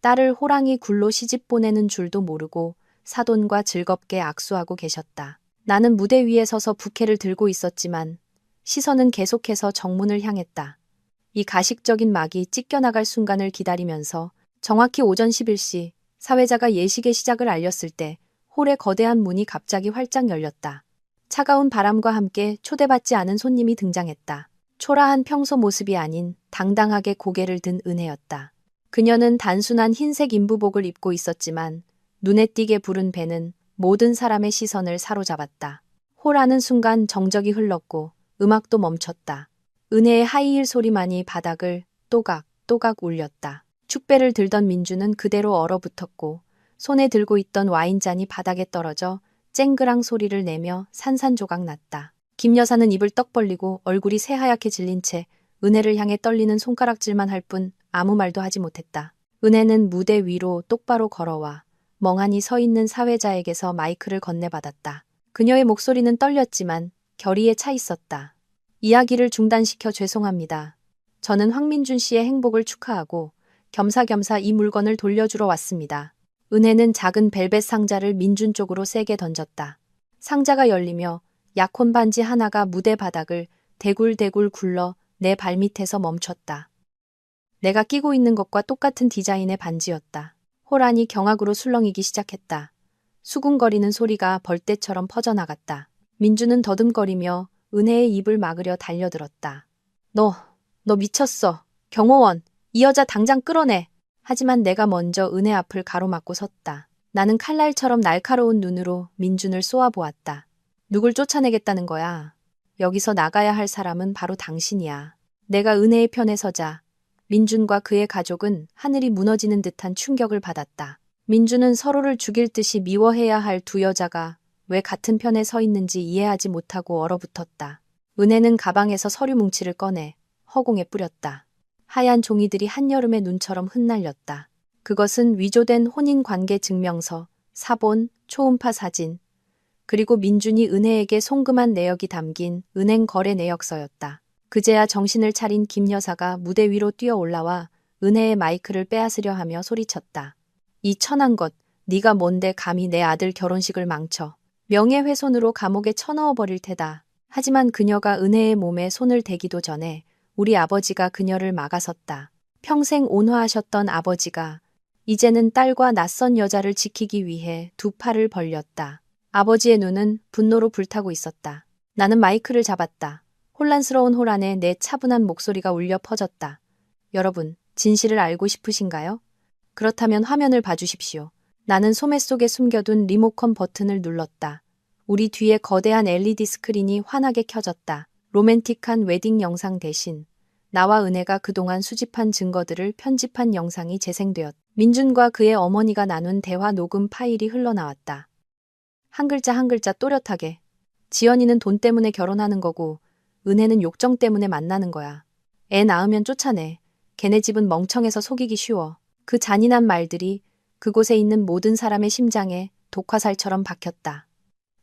딸을 호랑이 굴로 시집 보내는 줄도 모르고 사돈과 즐겁게 악수하고 계셨다. 나는 무대 위에 서서 부케를 들고 있었지만 시선은 계속해서 정문을 향했다. 이 가식적인 막이 찢겨나갈 순간을 기다리면서 정확히 오전 11시 사회자가 예식의 시작을 알렸을 때 홀의 거대한 문이 갑자기 활짝 열렸다. 차가운 바람과 함께 초대받지 않은 손님이 등장했다. 초라한 평소 모습이 아닌 당당하게 고개를 든 은혜였다. 그녀는 단순한 흰색 인부복을 입고 있었지만 눈에 띄게 부른 배는 모든 사람의 시선을 사로잡았다. 홀하는 순간 정적이 흘렀고 음악도 멈췄다. 은혜의 하이힐 소리만이 바닥을 또각또각 울렸다. 축배를 들던 민주는 그대로 얼어붙었고 손에 들고 있던 와인잔이 바닥에 떨어져 쨍그랑 소리를 내며 산산조각 났다. 김 여사는 입을 떡 벌리고 얼굴이 새하얗게 질린 채 은혜를 향해 떨리는 손가락질만 할 뿐 아무 말도 하지 못했다. 은혜는 무대 위로 똑바로 걸어와 멍하니 서 있는 사회자에게서 마이크를 건네받았다. 그녀의 목소리는 떨렸지만 결의에 차 있었다. 이야기를 중단시켜 죄송합니다. 저는 황민준 씨의 행복을 축하하고 겸사겸사 이 물건을 돌려주러 왔습니다. 은혜는 작은 벨벳 상자를 민준 쪽으로 세게 던졌다. 상자가 열리며 약혼 반지 하나가 무대 바닥을 대굴대굴 굴러 내 발밑에서 멈췄다. 내가 끼고 있는 것과 똑같은 디자인의 반지였다. 호란이 경악으로 술렁이기 시작했다. 수군거리는 소리가 벌떼처럼 퍼져나갔다. 민주는 더듬거리며 은혜의 입을 막으려 달려들었다. 너 미쳤어. 경호원, 이 여자 당장 끌어내. 하지만 내가 먼저 은혜 앞을 가로막고 섰다. 나는 칼날처럼 날카로운 눈으로 민준을 쏘아보았다. 누굴 쫓아내겠다는 거야? 여기서 나가야 할 사람은 바로 당신이야. 내가 은혜의 편에 서자 민준과 그의 가족은 하늘이 무너지는 듯한 충격을 받았다. 민준은 서로를 죽일 듯이 미워해야 할 두 여자가 왜 같은 편에 서 있는지 이해하지 못하고 얼어붙었다. 은혜는 가방에서 서류 뭉치를 꺼내 허공에 뿌렸다. 하얀 종이들이 한여름의 눈처럼 흩날렸다. 그것은 위조된 혼인관계 증명서, 사본, 초음파 사진, 그리고 민준이 은혜에게 송금한 내역이 담긴 은행 거래 내역서였다. 그제야 정신을 차린 김 여사가 무대 위로 뛰어 올라와 은혜의 마이크를 빼앗으려 하며 소리쳤다. 이 천한 것, 네가 뭔데 감히 내 아들 결혼식을 망쳐. 명예훼손으로 감옥에 쳐넣어 버릴 테다. 하지만 그녀가 은혜의 몸에 손을 대기도 전에 우리 아버지가 그녀를 막아섰다. 평생 온화하셨던 아버지가 이제는 딸과 낯선 여자를 지키기 위해 두 팔을 벌렸다. 아버지의 눈은 분노로 불타고 있었다. 나는 마이크를 잡았다. 혼란스러운 홀 안에 내 차분한 목소리가 울려 퍼졌다. 여러분, 진실을 알고 싶으신가요? 그렇다면 화면을 봐주십시오. 나는 소매 속에 숨겨둔 리모컨 버튼을 눌렀다. 우리 뒤에 거대한 LED 스크린이 환하게 켜졌다. 로맨틱한 웨딩 영상 대신 나와 은혜가 그동안 수집한 증거들을 편집한 영상이 재생되었다. 민준과 그의 어머니가 나눈 대화 녹음 파일이 흘러나왔다. 한 글자 한 글자 또렷하게. 지연이는 돈 때문에 결혼하는 거고 은혜는 욕정 때문에 만나는 거야. 애 낳으면 쫓아내. 걔네 집은 멍청해서 속이기 쉬워. 그 잔인한 말들이 그곳에 있는 모든 사람의 심장에 독화살처럼 박혔다.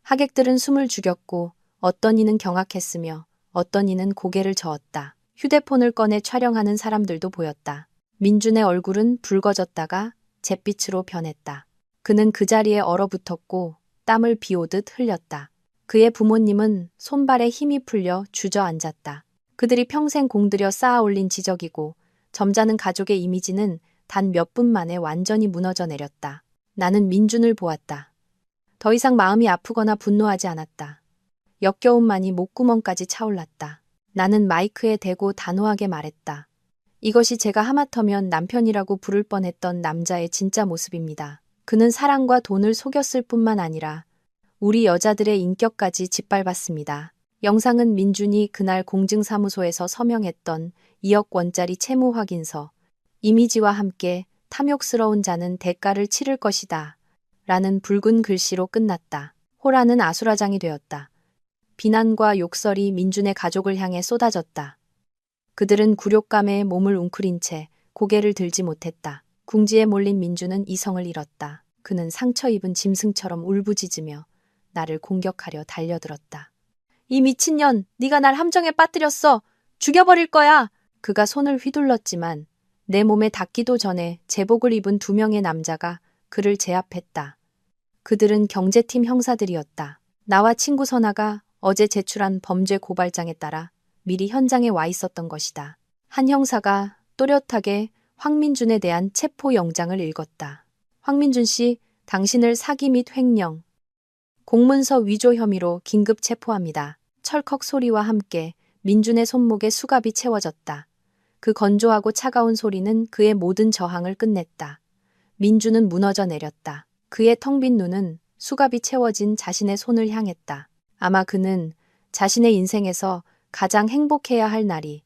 하객들은 숨을 죽였고 어떤 이는 경악했으며 어떤 이는 고개를 저었다. 휴대폰을 꺼내 촬영하는 사람들도 보였다. 민준의 얼굴은 붉어졌다가 잿빛으로 변했다. 그는 그 자리에 얼어붙었고 땀을 비오듯 흘렸다. 그의 부모님은 손발에 힘이 풀려 주저앉았다. 그들이 평생 공들여 쌓아 올린 지적이고 점잖은 가족의 이미지는 단 몇 분 만에 완전히 무너져 내렸다. 나는 민준을 보았다. 더 이상 마음이 아프거나 분노하지 않았다. 역겨움만이 목구멍까지 차올랐다. 나는 마이크에 대고 단호하게 말했다. 이것이 제가 하마터면 남편이라고 부를 뻔했던 남자의 진짜 모습입니다. 그는 사랑과 돈을 속였을 뿐만 아니라 우리 여자들의 인격까지 짓밟았습니다. 영상은 민준이 그날 공증사무소에서 서명했던 2억 원짜리 채무 확인서, 이미지와 함께 탐욕스러운 자는 대가를 치를 것이다. 라는 붉은 글씨로 끝났다. 호라는 아수라장이 되었다. 비난과 욕설이 민준의 가족을 향해 쏟아졌다. 그들은 굴욕감에 몸을 웅크린 채 고개를 들지 못했다. 궁지에 몰린 민준은 이성을 잃었다. 그는 상처 입은 짐승처럼 울부짖으며 나를 공격하려 달려들었다. 이 미친년, 네가 날 함정에 빠뜨렸어. 죽여버릴 거야. 그가 손을 휘둘렀지만 내 몸에 닿기도 전에 제복을 입은 두 명의 남자가 그를 제압했다. 그들은 경제팀 형사들이었다. 나와 친구 선아가 어제 제출한 범죄 고발장에 따라 미리 현장에 와 있었던 것이다. 한 형사가 또렷하게 황민준에 대한 체포영장을 읽었다. 황민준 씨, 당신을 사기 및 횡령, 공문서 위조 혐의로 긴급 체포합니다. 철컥 소리와 함께 민준의 손목에 수갑이 채워졌다. 그 건조하고 차가운 소리는 그의 모든 저항을 끝냈다. 민준은 무너져 내렸다. 그의 텅 빈 눈은 수갑이 채워진 자신의 손을 향했다. 아마 그는 자신의 인생에서 가장 행복해야 할 날이,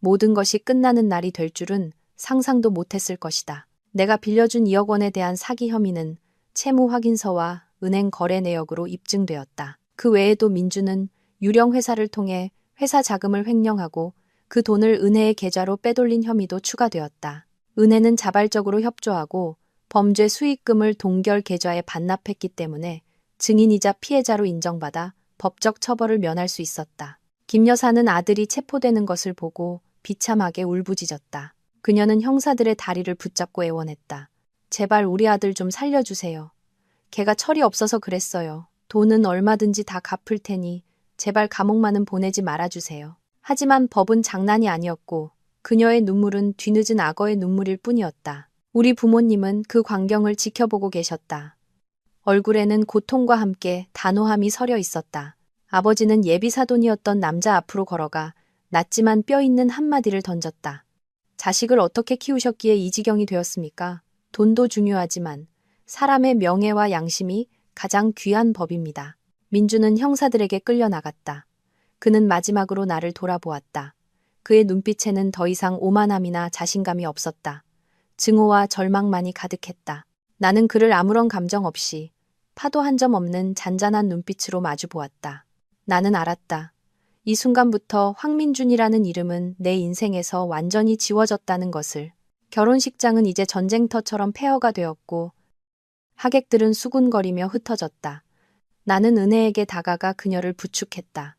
모든 것이 끝나는 날이 될 줄은 상상도 못했을 것이다. 내가 빌려준 2억 원에 대한 사기 혐의는 채무 확인서와 은행 거래 내역으로 입증되었다. 그 외에도 민준은 유령 회사를 통해 회사 자금을 횡령하고 그 돈을 은혜의 계좌로 빼돌린 혐의도 추가되었다. 은혜는 자발적으로 협조하고 범죄 수익금을 동결 계좌에 반납했기 때문에 증인이자 피해자로 인정받아 법적 처벌을 면할 수 있었다. 김 여사는 아들이 체포되는 것을 보고 비참하게 울부짖었다. 그녀는 형사들의 다리를 붙잡고 애원했다. 제발 우리 아들 좀 살려주세요. 걔가 철이 없어서 그랬어요. 돈은 얼마든지 다 갚을 테니 제발 감옥만은 보내지 말아주세요. 하지만 법은 장난이 아니었고 그녀의 눈물은 뒤늦은 악어의 눈물일 뿐이었다. 우리 부모님은 그 광경을 지켜보고 계셨다. 얼굴에는 고통과 함께 단호함이 서려 있었다. 아버지는 예비사돈이었던 남자 앞으로 걸어가 낮지만 뼈 있는 한마디를 던졌다. 자식을 어떻게 키우셨기에 이 지경이 되었습니까? 돈도 중요하지만 사람의 명예와 양심이 가장 귀한 법입니다. 민주는 형사들에게 끌려나갔다. 그는 마지막으로 나를 돌아보았다. 그의 눈빛에는 더 이상 오만함이나 자신감이 없었다. 증오와 절망만이 가득했다. 나는 그를 아무런 감정 없이 파도 한 점 없는 잔잔한 눈빛으로 마주 보았다. 나는 알았다. 이 순간부터 황민준이라는 이름은 내 인생에서 완전히 지워졌다는 것을. 결혼식장은 이제 전쟁터처럼 폐허가 되었고 하객들은 수군거리며 흩어졌다. 나는 은혜에게 다가가 그녀를 부축했다.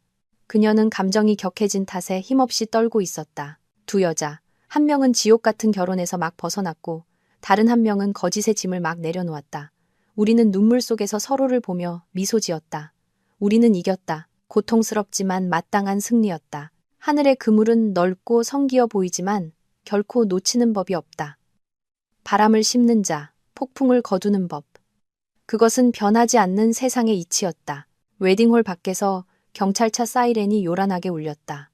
그녀는 감정이 격해진 탓에 힘없이 떨고 있었다. 두 여자, 한 명은 지옥 같은 결혼에서 막 벗어났고 다른 한 명은 거짓의 짐을 막 내려놓았다. 우리는 눈물 속에서 서로를 보며 미소 지었다. 우리는 이겼다. 고통스럽지만 마땅한 승리였다. 하늘의 그물은 넓고 성기어 보이지만 결코 놓치는 법이 없다. 바람을 씹는 자, 폭풍을 거두는 법. 그것은 변하지 않는 세상의 이치였다. 웨딩홀 밖에서 경찰차 사이렌이 요란하게 울렸다.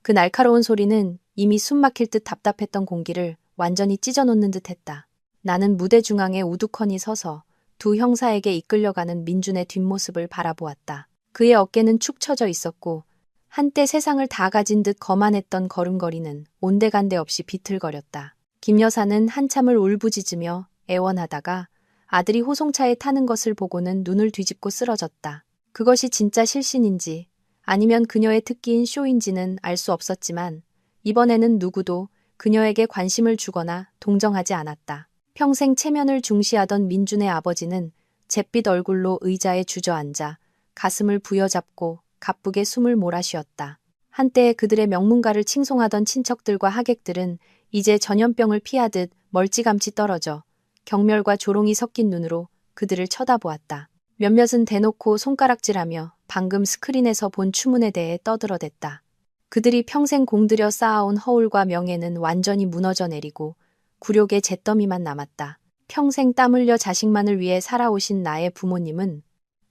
그 날카로운 소리는 이미 숨막힐 듯 답답했던 공기를 완전히 찢어놓는 듯했다. 나는 무대 중앙에 우두커니 서서 두 형사에게 이끌려가는 민준의 뒷모습을 바라보았다. 그의 어깨는 축 처져 있었고 한때 세상을 다 가진 듯 거만했던 걸음걸이는 온데간데 없이 비틀거렸다. 김 여사는 한참을 울부짖으며 애원하다가 아들이 호송차에 타는 것을 보고는 눈을 뒤집고 쓰러졌다. 그것이 진짜 실신인지 아니면 그녀의 특기인 쇼인지는 알 수 없었지만 이번에는 누구도 그녀에게 관심을 주거나 동정하지 않았다. 평생 체면을 중시하던 민준의 아버지는 잿빛 얼굴로 의자에 주저앉아 가슴을 부여잡고 가쁘게 숨을 몰아쉬었다. 한때 그들의 명문가를 칭송하던 친척들과 하객들은 이제 전염병을 피하듯 멀찌감치 떨어져 경멸과 조롱이 섞인 눈으로 그들을 쳐다보았다. 몇몇은 대놓고 손가락질하며 방금 스크린에서 본 추문에 대해 떠들어댔다. 그들이 평생 공들여 쌓아온 허울과 명예는 완전히 무너져 내리고 굴욕의 잿더미만 남았다. 평생 땀 흘려 자식만을 위해 살아오신 나의 부모님은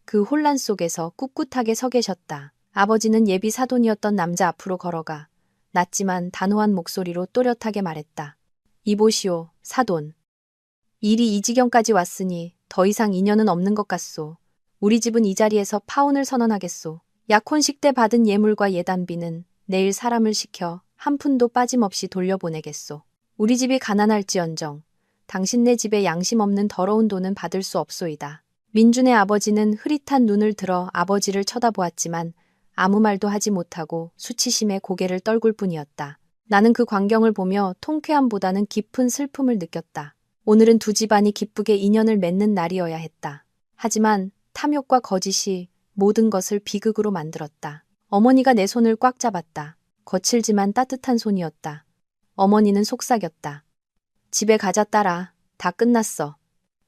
그 혼란 속에서 꿋꿋하게 서 계셨다. 아버지는 예비 사돈이었던 남자 앞으로 걸어가 낮지만 단호한 목소리로 또렷하게 말했다. 이보시오, 사돈. 일이 이 지경까지 왔으니 더 이상 인연은 없는 것 같소. 우리 집은 이 자리에서 파혼을 선언하겠소. 약혼식 때 받은 예물과 예단비는 내일 사람을 시켜 한 푼도 빠짐없이 돌려보내겠소. 우리 집이 가난할지언정 당신네 집에 양심 없는 더러운 돈은 받을 수 없소이다. 민준의 아버지는 흐릿한 눈을 들어 아버지를 쳐다보았지만 아무 말도 하지 못하고 수치심에 고개를 떨굴 뿐이었다. 나는 그 광경을 보며 통쾌함보다는 깊은 슬픔을 느꼈다. 오늘은 두 집안이 기쁘게 인연을 맺는 날이어야 했다. 하지만 탐욕과 거짓이 모든 것을 비극으로 만들었다. 어머니가 내 손을 꽉 잡았다. 거칠지만 따뜻한 손이었다. 어머니는 속삭였다. 집에 가자 딸아. 다 끝났어.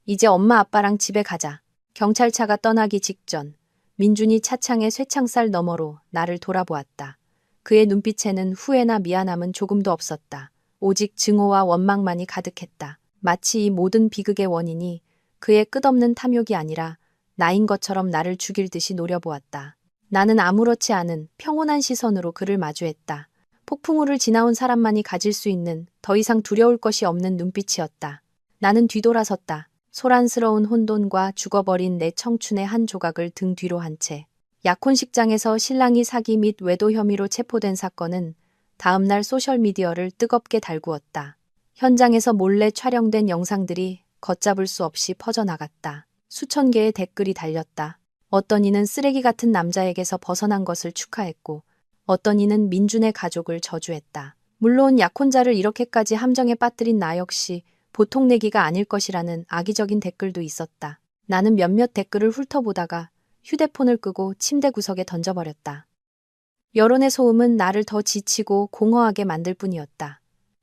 이제 엄마 아빠랑 집에 가자. 경찰차가 떠나기 직전 민준이 차창의 쇠창살 너머로 나를 돌아보았다. 그의 눈빛에는 후회나 미안함은 조금도 없었다. 오직 증오와 원망만이 가득했다. 마치 이 모든 비극의 원인이 그의 끝없는 탐욕이 아니라 나인 것처럼 나를 죽일 듯이 노려보았다. 나는 아무렇지 않은 평온한 시선으로 그를 마주했다. 폭풍우를 지나온 사람만이 가질 수 있는 더 이상 두려울 것이 없는 눈빛이었다. 나는 뒤돌아섰다. 소란스러운 혼돈과 죽어버린 내 청춘의 한 조각을 등 뒤로 한 채. 약혼식장에서 신랑이 사기 및 외도 혐의로 체포된 사건은 다음날 소셜미디어를 뜨겁게 달구었다. 현장에서 몰래 촬영된 영상들이 걷잡을 수 없이 퍼져나갔다. 수천 개의 댓글이 달렸다. 어떤 이는 쓰레기 같은 남자에게서 벗어난 것을 축하했고 어떤 이는 민준의 가족을 저주했다. 물론 약혼자를 이렇게까지 함정에 빠뜨린 나 역시 보통 내기가 아닐 것이라는 악의적인 댓글도 있었다. 나는 몇몇 댓글을 훑어보다가 휴대폰을 끄고 침대 구석에 던져버렸다. 여론의 소음은 나를 더 지치고 공허하게 만들 뿐이었다.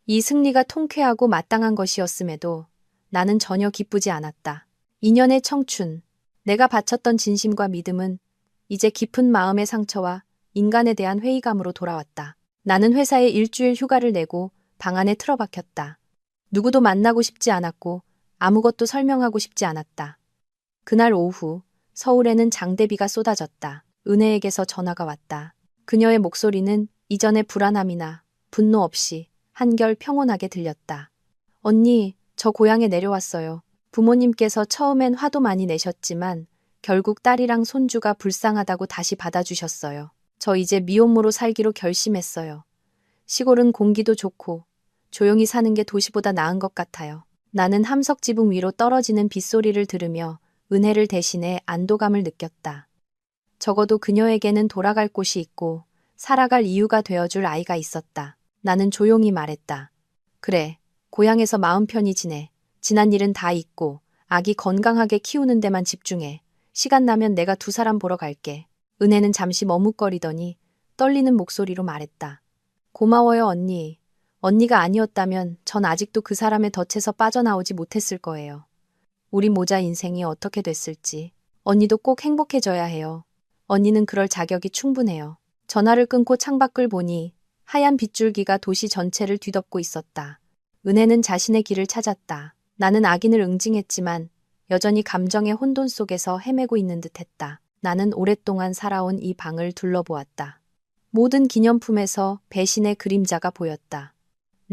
이 승리가 통쾌하고 마땅한 것이었음에도 나는 전혀 기쁘지 않았다. 2년의 청춘, 내가 바쳤던 진심과 믿음은 이제 깊은 마음의 상처와 인간에 대한 회의감으로 돌아왔다. 나는 회사에 일주일 휴가를 내고 방 안에 틀어박혔다. 누구도 만나고 싶지 않았고 아무것도 설명하고 싶지 않았다. 그날 오후 서울에는 장대비가 쏟아졌다. 은혜에게서 전화가 왔다. 그녀의 목소리는 이전의 불안함이나 분노 없이 한결 평온하게 들렸다. 언니, 저 고향에 내려왔어요. 부모님께서 처음엔 화도 많이 내셨지만 결국 딸이랑 손주가 불쌍하다고 다시 받아주셨어요. 저 이제 미혼모로 살기로 결심했어요. 시골은 공기도 좋고 조용히 사는 게 도시보다 나은 것 같아요. 나는 함석 지붕 위로 떨어지는 빗소리를 들으며 은혜를 대신해 안도감을 느꼈다. 적어도 그녀에게는 돌아갈 곳이 있고 살아갈 이유가 되어줄 아이가 있었다. 나는 조용히 말했다. 그래, 고향에서 마음 편히 지내. 지난 일은 다 잊고 아기 건강하게 키우는 데만 집중해. 시간 나면 내가 두 사람 보러 갈게. 은혜는 잠시 머뭇거리더니 떨리는 목소리로 말했다. 고마워요, 언니. 언니가 아니었다면 전 아직도 그 사람의 덫에서 빠져나오지 못했을 거예요. 우리 모자 인생이 어떻게 됐을지. 언니도 꼭 행복해져야 해요. 언니는 그럴 자격이 충분해요. 전화를 끊고 창밖을 보니 하얀 빗줄기가 도시 전체를 뒤덮고 있었다. 은혜는 자신의 길을 찾았다. 나는 악인을 응징했지만 여전히 감정의 혼돈 속에서 헤매고 있는 듯했다. 나는 오랫동안 살아온 이 방을 둘러보았다. 모든 기념품에서 배신의 그림자가 보였다.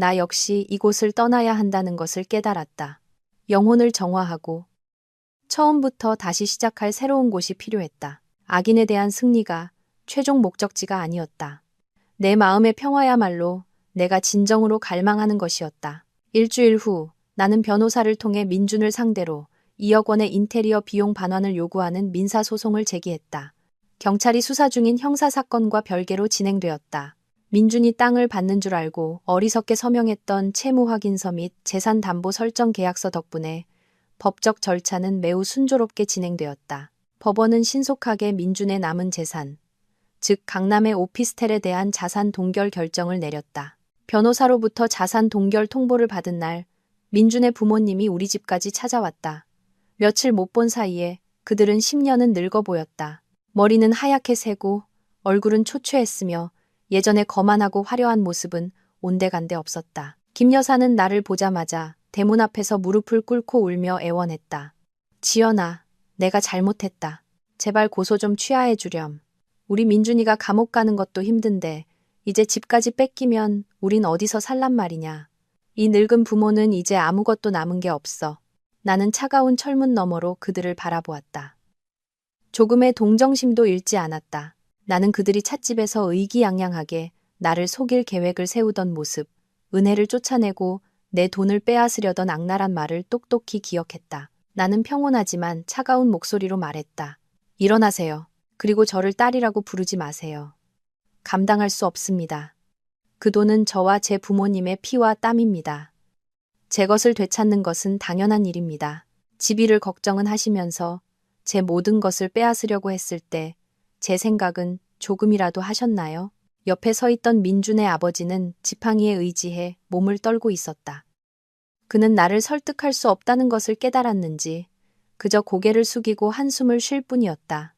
나 역시 이곳을 떠나야 한다는 것을 깨달았다. 영혼을 정화하고 처음부터 다시 시작할 새로운 곳이 필요했다. 악인에 대한 승리가 최종 목적지가 아니었다. 내 마음의 평화야말로 내가 진정으로 갈망하는 것이었다. 일주일 후 나는 변호사를 통해 민준을 상대로 2억 원의 인테리어 비용 반환을 요구하는 민사소송을 제기했다. 경찰이 수사 중인 형사사건과 별개로 진행되었다. 민준이 땅을 받는 줄 알고 어리석게 서명했던 채무확인서 및 재산담보 설정 계약서 덕분에 법적 절차는 매우 순조롭게 진행되었다. 법원은 신속하게 민준의 남은 재산, 즉 강남의 오피스텔에 대한 자산 동결 결정을 내렸다. 변호사로부터 자산 동결 통보를 받은 날 민준의 부모님이 우리 집까지 찾아왔다. 며칠 못 본 사이에 그들은 10년은 늙어 보였다. 머리는 하얗게 새고 얼굴은 초췌했으며 예전의 거만하고 화려한 모습은 온데간데 없었다. 김 여사는 나를 보자마자 대문 앞에서 무릎을 꿇고 울며 애원했다. 지연아, 내가 잘못했다. 제발 고소 좀 취하해 주렴. 우리 민준이가 감옥 가는 것도 힘든데 이제 집까지 뺏기면 우린 어디서 살란 말이냐. 이 늙은 부모는 이제 아무것도 남은 게 없어. 나는 차가운 철문 너머로 그들을 바라보았다. 조금의 동정심도 잃지 않았다. 나는 그들이 찻집에서 의기양양하게 나를 속일 계획을 세우던 모습, 은혜를 쫓아내고 내 돈을 빼앗으려던 악랄한 말을 똑똑히 기억했다. 나는 평온하지만 차가운 목소리로 말했다. 일어나세요. 그리고 저를 딸이라고 부르지 마세요. 감당할 수 없습니다. 그 돈은 저와 제 부모님의 피와 땀입니다. 제 것을 되찾는 것은 당연한 일입니다. 집이를 걱정은 하시면서 제 모든 것을 빼앗으려고 했을 때 제 생각은 조금이라도 하셨나요? 옆에 서 있던 민준의 아버지는 지팡이에 의지해 몸을 떨고 있었다. 그는 나를 설득할 수 없다는 것을 깨달았는지 그저 고개를 숙이고 한숨을 쉴 뿐이었다.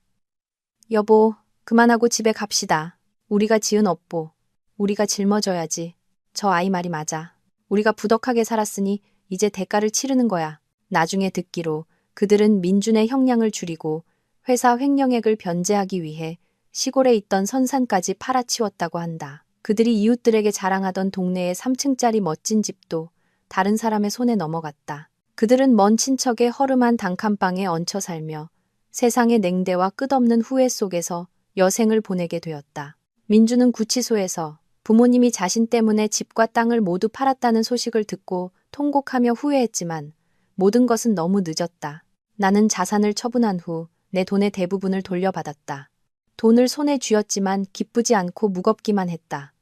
여보, 그만하고 집에 갑시다. 우리가 지은 업보, 우리가 짊어져야지. 저 아이 말이 맞아. 우리가 부덕하게 살았으니 이제 대가를 치르는 거야. 나중에 듣기로 그들은 민준의 형량을 줄이고 회사 횡령액을 변제하기 위해 시골에 있던 선산까지 팔아치웠다고 한다. 그들이 이웃들에게 자랑하던 동네의 3층짜리 멋진 집도 다른 사람의 손에 넘어갔다. 그들은 먼 친척의 허름한 단칸방에 얹혀 살며 세상의 냉대와 끝없는 후회 속에서 여생을 보내게 되었다. 민주는 구치소에서 부모님이 자신 때문에 집과 땅을 모두 팔았다는 소식을 듣고 통곡하며 후회했지만 모든 것은 너무 늦었다. 나는 자산을 처분한 후 내 돈의 대부분을 돌려받았다. 돈을 손에 쥐었지만 기쁘지 않고 무겁기만 했다.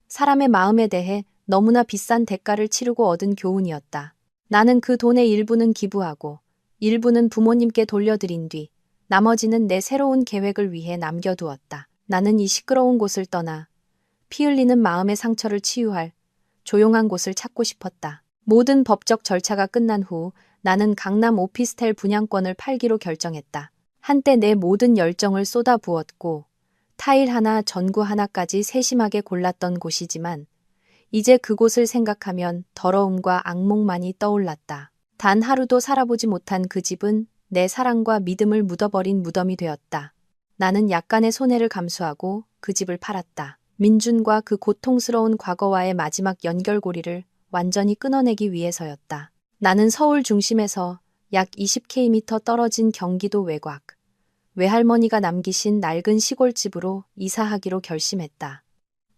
사람의 마음에 대해 너무나 비싼 대가를 치르고 얻은 교훈이었다. 나는 그 돈의 일부는 기부하고 일부는 부모님께 돌려드린 뒤 나머지는 내 새로운 계획을 위해 남겨두었다. 나는 이 시끄러운 곳을 떠나 피 흘리는 마음의 상처를 치유할 조용한 곳을 찾고 싶었다. 모든 법적 절차가 끝난 후 나는 강남 오피스텔 분양권을 팔기로 결정했다. 한때 내 모든 열정을 쏟아부었고 타일 하나 전구 하나까지 세심하게 골랐던 곳이지만 이제 그곳을 생각하면 더러움과 악몽만이 떠올랐다. 단 하루도 살아보지 못한 그 집은 내 사랑과 믿음을 묻어버린 무덤이 되었다. 나는 약간의 손해를 감수하고 그 집을 팔았다. 민준과 그 고통스러운 과거와의 마지막 연결고리를 완전히 끊어내기 위해서였다. 나는 서울 중심에서 약 20km 떨어진 경기도 외곽, 외할머니가 남기신 낡은 시골집으로 이사하기로 결심했다.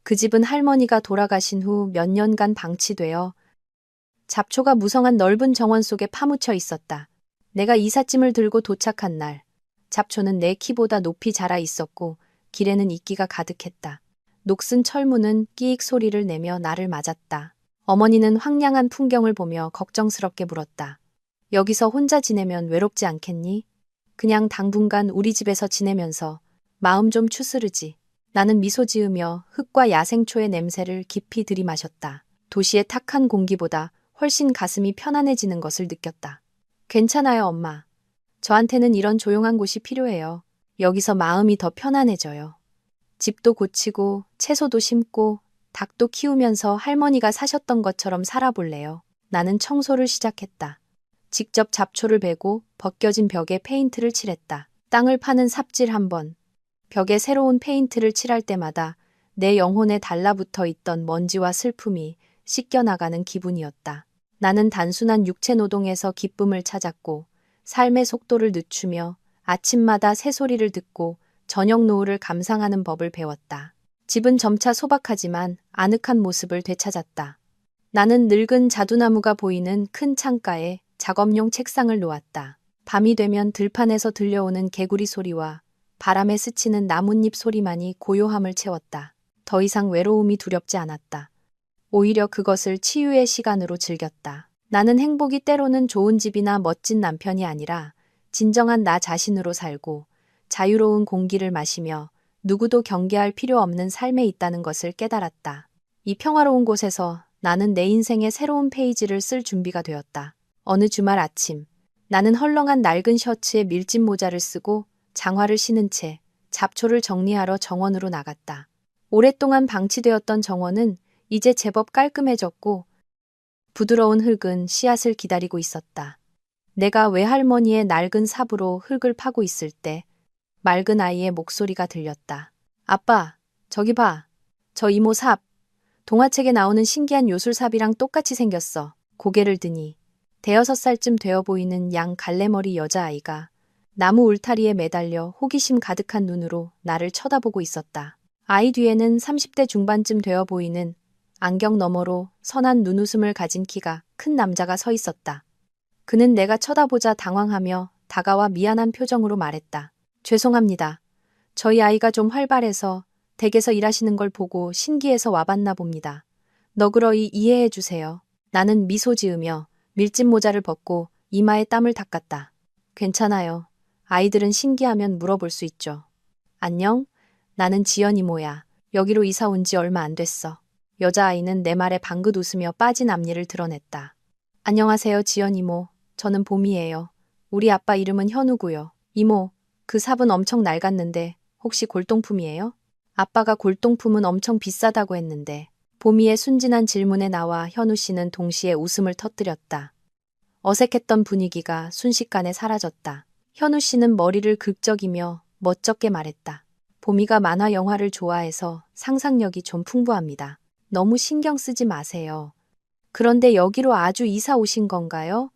그 집은 할머니가 돌아가신 후 몇 년간 방치되어 잡초가 무성한 넓은 정원 속에 파묻혀 있었다. 내가 이삿짐을 들고 도착한 날, 잡초는 내 키보다 높이 자라 있었고 길에는 이끼가 가득했다. 녹슨 철문은 끼익 소리를 내며 나를 맞았다. 어머니는 황량한 풍경을 보며 걱정스럽게 물었다. 여기서 혼자 지내면 외롭지 않겠니? 그냥 당분간 우리 집에서 지내면서 마음 좀 추스르지. 나는 미소 지으며 흙과 야생초의 냄새를 깊이 들이마셨다. 도시의 탁한 공기보다 훨씬 가슴이 편안해지는 것을 느꼈다. 괜찮아요, 엄마. 저한테는 이런 조용한 곳이 필요해요. 여기서 마음이 더 편안해져요. 집도 고치고 채소도 심고 닭도 키우면서 할머니가 사셨던 것처럼 살아볼래요. 나는 청소를 시작했다. 직접 잡초를 베고 벗겨진 벽에 페인트를 칠했다. 땅을 파는 삽질 한 번, 벽에 새로운 페인트를 칠할 때마다 내 영혼에 달라붙어 있던 먼지와 슬픔이 씻겨나가는 기분이었다. 나는 단순한 육체 노동에서 기쁨을 찾았고 삶의 속도를 늦추며 아침마다 새소리를 듣고 저녁 노을을 감상하는 법을 배웠다. 집은 점차 소박하지만 아늑한 모습을 되찾았다. 나는 늙은 자두나무가 보이는 큰 창가에 작업용 책상을 놓았다. 밤이 되면 들판에서 들려오는 개구리 소리와 바람에 스치는 나뭇잎 소리만이 고요함을 채웠다. 더 이상 외로움이 두렵지 않았다. 오히려 그것을 치유의 시간으로 즐겼다. 나는 행복이 때로는 좋은 집이나 멋진 남편이 아니라 진정한 나 자신으로 살고 자유로운 공기를 마시며 누구도 경계할 필요 없는 삶에 있다는 것을 깨달았다. 이 평화로운 곳에서 나는 내 인생의 새로운 페이지를 쓸 준비가 되었다. 어느 주말 아침, 나는 헐렁한 낡은 셔츠에 밀짚 모자를 쓰고 장화를 신은 채 잡초를 정리하러 정원으로 나갔다. 오랫동안 방치되었던 정원은 이제 제법 깔끔해졌고 부드러운 흙은 씨앗을 기다리고 있었다. 내가 외할머니의 낡은 삽으로 흙을 파고 있을 때 맑은 아이의 목소리가 들렸다. 아빠, 저기 봐. 저 이모 삽. 동화책에 나오는 신기한 요술삽이랑 똑같이 생겼어. 고개를 드니 5살쯤 되어 보이는 양 갈래머리 여자아이가 나무 울타리에 매달려 호기심 가득한 눈으로 나를 쳐다보고 있었다. 아이 뒤에는 30대 중반쯤 되어 보이는 안경 너머로 선한 눈웃음을 가진 키가 큰 남자가 서 있었다. 그는 내가 쳐다보자 당황하며 다가와 미안한 표정으로 말했다. 죄송합니다. 저희 아이가 좀 활발해서 댁에서 일하시는 걸 보고 신기해서 와봤나 봅니다. 너그러이 이해해 주세요. 나는 미소 지으며 밀짚 모자를 벗고 이마에 땀을 닦았다. 괜찮아요. 아이들은 신기하면 물어볼 수 있죠. 안녕? 나는 지연 이모야. 여기로 이사 온 지 얼마 안 됐어. 여자아이는 내 말에 방긋 웃으며 빠진 앞니를 드러냈다. 안녕하세요, 지연 이모. 저는 봄이에요. 우리 아빠 이름은 현우고요. 이모, 그 삽은 엄청 낡았는데 혹시 골동품이에요? 아빠가 골동품은 엄청 비싸다고 했는데. 봄이의 순진한 질문에 나와 현우 씨는 동시에 웃음을 터뜨렸다. 어색했던 분위기가 순식간에 사라졌다. 현우 씨는 머리를 긁적이며 멋쩍게 말했다. 봄이가 만화 영화를 좋아해서 상상력이 좀 풍부합니다. 너무 신경 쓰지 마세요. 그런데 여기로 아주 이사 오신 건가요?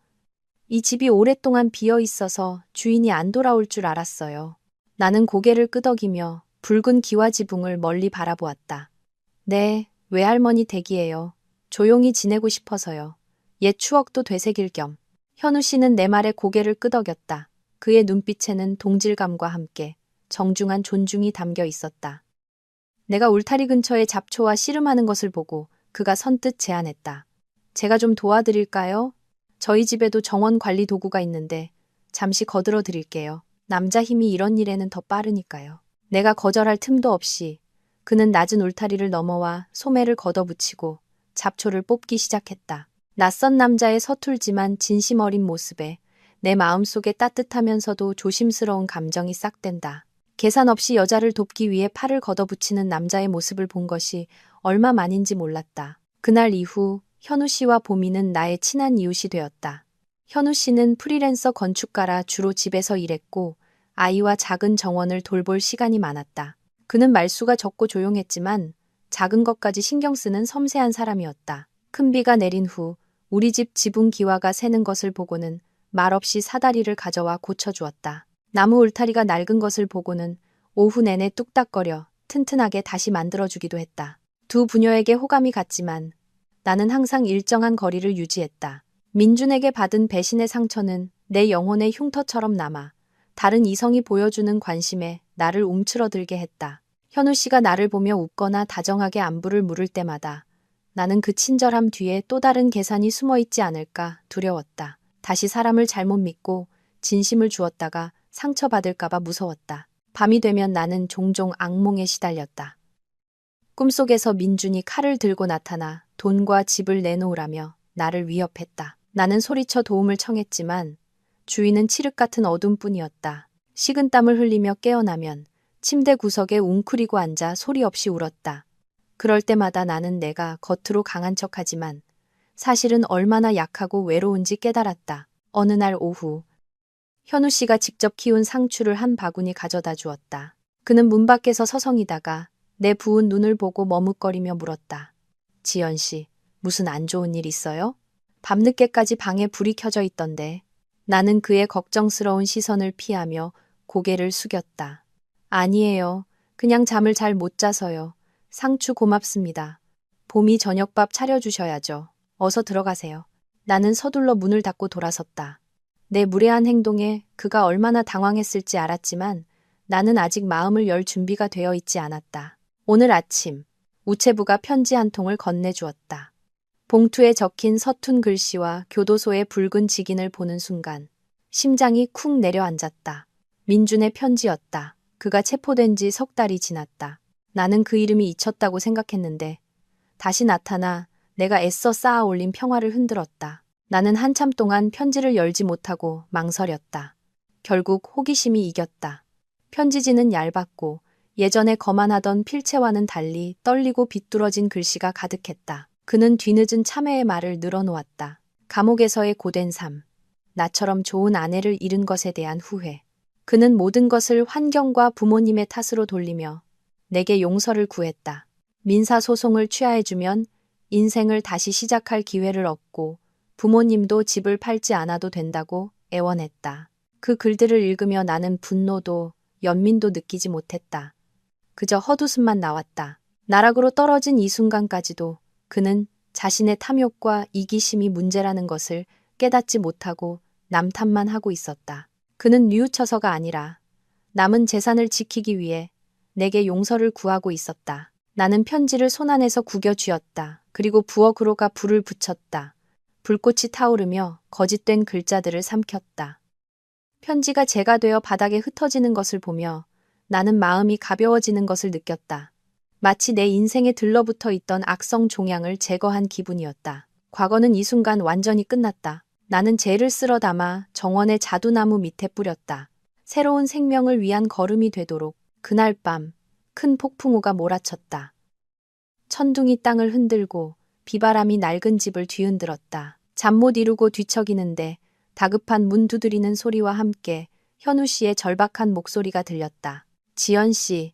이 집이 오랫동안 비어 있어서 주인이 안 돌아올 줄 알았어요. 나는 고개를 끄덕이며 붉은 기와 지붕을 멀리 바라보았다. 네, 외할머니 댁이에요. 조용히 지내고 싶어서요. 옛 추억도 되새길 겸. 현우 씨는 내 말에 고개를 끄덕였다. 그의 눈빛에는 동질감과 함께 정중한 존중이 담겨 있었다. 내가 울타리 근처에 잡초와 씨름하는 것을 보고 그가 선뜻 제안했다. 제가 좀 도와드릴까요? 저희 집에도 정원 관리 도구가 있는데 잠시 거들어 드릴게요. 남자 힘이 이런 일에는 더 빠르니까요. 내가 거절할 틈도 없이 그는 낮은 울타리를 넘어와 소매를 걷어붙이고 잡초를 뽑기 시작했다. 낯선 남자의 서툴지만 진심 어린 모습에 내 마음속에 따뜻하면서도 조심스러운 감정이 싹된다. 계산 없이 여자를 돕기 위해 팔을 걷어붙이는 남자의 모습을 본 것이 얼마 만인지 몰랐다. 그날 이후 현우 씨와 보미는 나의 친한 이웃이 되었다. 현우 씨는 프리랜서 건축가라 주로 집에서 일했고 아이와 작은 정원을 돌볼 시간이 많았다. 그는 말수가 적고 조용했지만 작은 것까지 신경 쓰는 섬세한 사람이었다. 큰 비가 내린 후 우리 집 지붕 기와가 새는 것을 보고는 말없이 사다리를 가져와 고쳐주었다. 나무 울타리가 낡은 것을 보고는 오후 내내 뚝딱거려 튼튼하게 다시 만들어주기도 했다. 두 부녀에게 호감이 갔지만 나는 항상 일정한 거리를 유지했다. 민준에게 받은 배신의 상처는 내 영혼의 흉터처럼 남아 다른 이성이 보여주는 관심에 나를 움츠러들게 했다. 현우 씨가 나를 보며 웃거나 다정하게 안부를 물을 때마다 나는 그 친절함 뒤에 또 다른 계산이 숨어 있지 않을까 두려웠다. 다시 사람을 잘못 믿고 진심을 주었다가 상처받을까봐 무서웠다. 밤이 되면 나는 종종 악몽에 시달렸다. 꿈속에서 민준이 칼을 들고 나타나 돈과 집을 내놓으라며 나를 위협했다. 나는 소리쳐 도움을 청했지만 주위는 칠흑 같은 어둠뿐이었다. 식은땀을 흘리며 깨어나면 침대 구석에 웅크리고 앉아 소리 없이 울었다. 그럴 때마다 나는 내가 겉으로 강한 척하지만 사실은 얼마나 약하고 외로운지 깨달았다. 어느 날 오후 현우 씨가 직접 키운 상추를 한 바구니 가져다 주었다. 그는 문 밖에서 서성이다가 내 부은 눈을 보고 머뭇거리며 물었다. 지연 씨, 무슨 안 좋은 일 있어요? 밤늦게까지 방에 불이 켜져 있던데. 나는 그의 걱정스러운 시선을 피하며 고개를 숙였다. 아니에요. 그냥 잠을 잘 못 자서요. 상추 고맙습니다. 봄이 저녁밥 차려주셔야죠. 어서 들어가세요. 나는 서둘러 문을 닫고 돌아섰다. 내 무례한 행동에 그가 얼마나 당황했을지 알았지만 나는 아직 마음을 열 준비가 되어 있지 않았다. 오늘 아침 우체부가 편지 한 통을 건네주었다. 봉투에 적힌 서툰 글씨와 교도소의 붉은 직인을 보는 순간 심장이 쿵 내려앉았다. 민준의 편지였다. 그가 체포된 지 석 달이 지났다. 나는 그 이름이 잊혔다고 생각했는데 다시 나타나 내가 애써 쌓아 올린 평화를 흔들었다. 나는 한참 동안 편지를 열지 못하고 망설였다. 결국 호기심이 이겼다. 편지지는 얇았고 예전에 거만하던 필체와는 달리 떨리고 비뚤어진 글씨가 가득했다. 그는 뒤늦은 참회의 말을 늘어놓았다. 감옥에서의 고된 삶, 나처럼 좋은 아내를 잃은 것에 대한 후회. 그는 모든 것을 환경과 부모님의 탓으로 돌리며 내게 용서를 구했다. 민사소송을 취하해주면 인생을 다시 시작할 기회를 얻고 부모님도 집을 팔지 않아도 된다고 애원했다. 그 글들을 읽으며 나는 분노도 연민도 느끼지 못했다. 그저 헛웃음만 나왔다. 나락으로 떨어진 이 순간까지도 그는 자신의 탐욕과 이기심이 문제라는 것을 깨닫지 못하고 남 탓만 하고 있었다. 그는 뉘우쳐서가 아니라 남은 재산을 지키기 위해 내게 용서를 구하고 있었다. 나는 편지를 손안에서 구겨 쥐었다. 그리고 부엌으로 가 불을 붙였다. 불꽃이 타오르며 거짓된 글자들을 삼켰다. 편지가 재가 되어 바닥에 흩어지는 것을 보며 나는 마음이 가벼워지는 것을 느꼈다. 마치 내 인생에 들러붙어 있던 악성 종양을 제거한 기분이었다. 과거는 이 순간 완전히 끝났다. 나는 재를 쓸어 담아 정원의 자두나무 밑에 뿌렸다. 새로운 생명을 위한 걸음이 되도록. 그날 밤 큰 폭풍우가 몰아쳤다. 천둥이 땅을 흔들고 비바람이 낡은 집을 뒤흔들었다. 잠 못 이루고 뒤척이는데 다급한 문 두드리는 소리와 함께 현우 씨의 절박한 목소리가 들렸다. 지연 씨,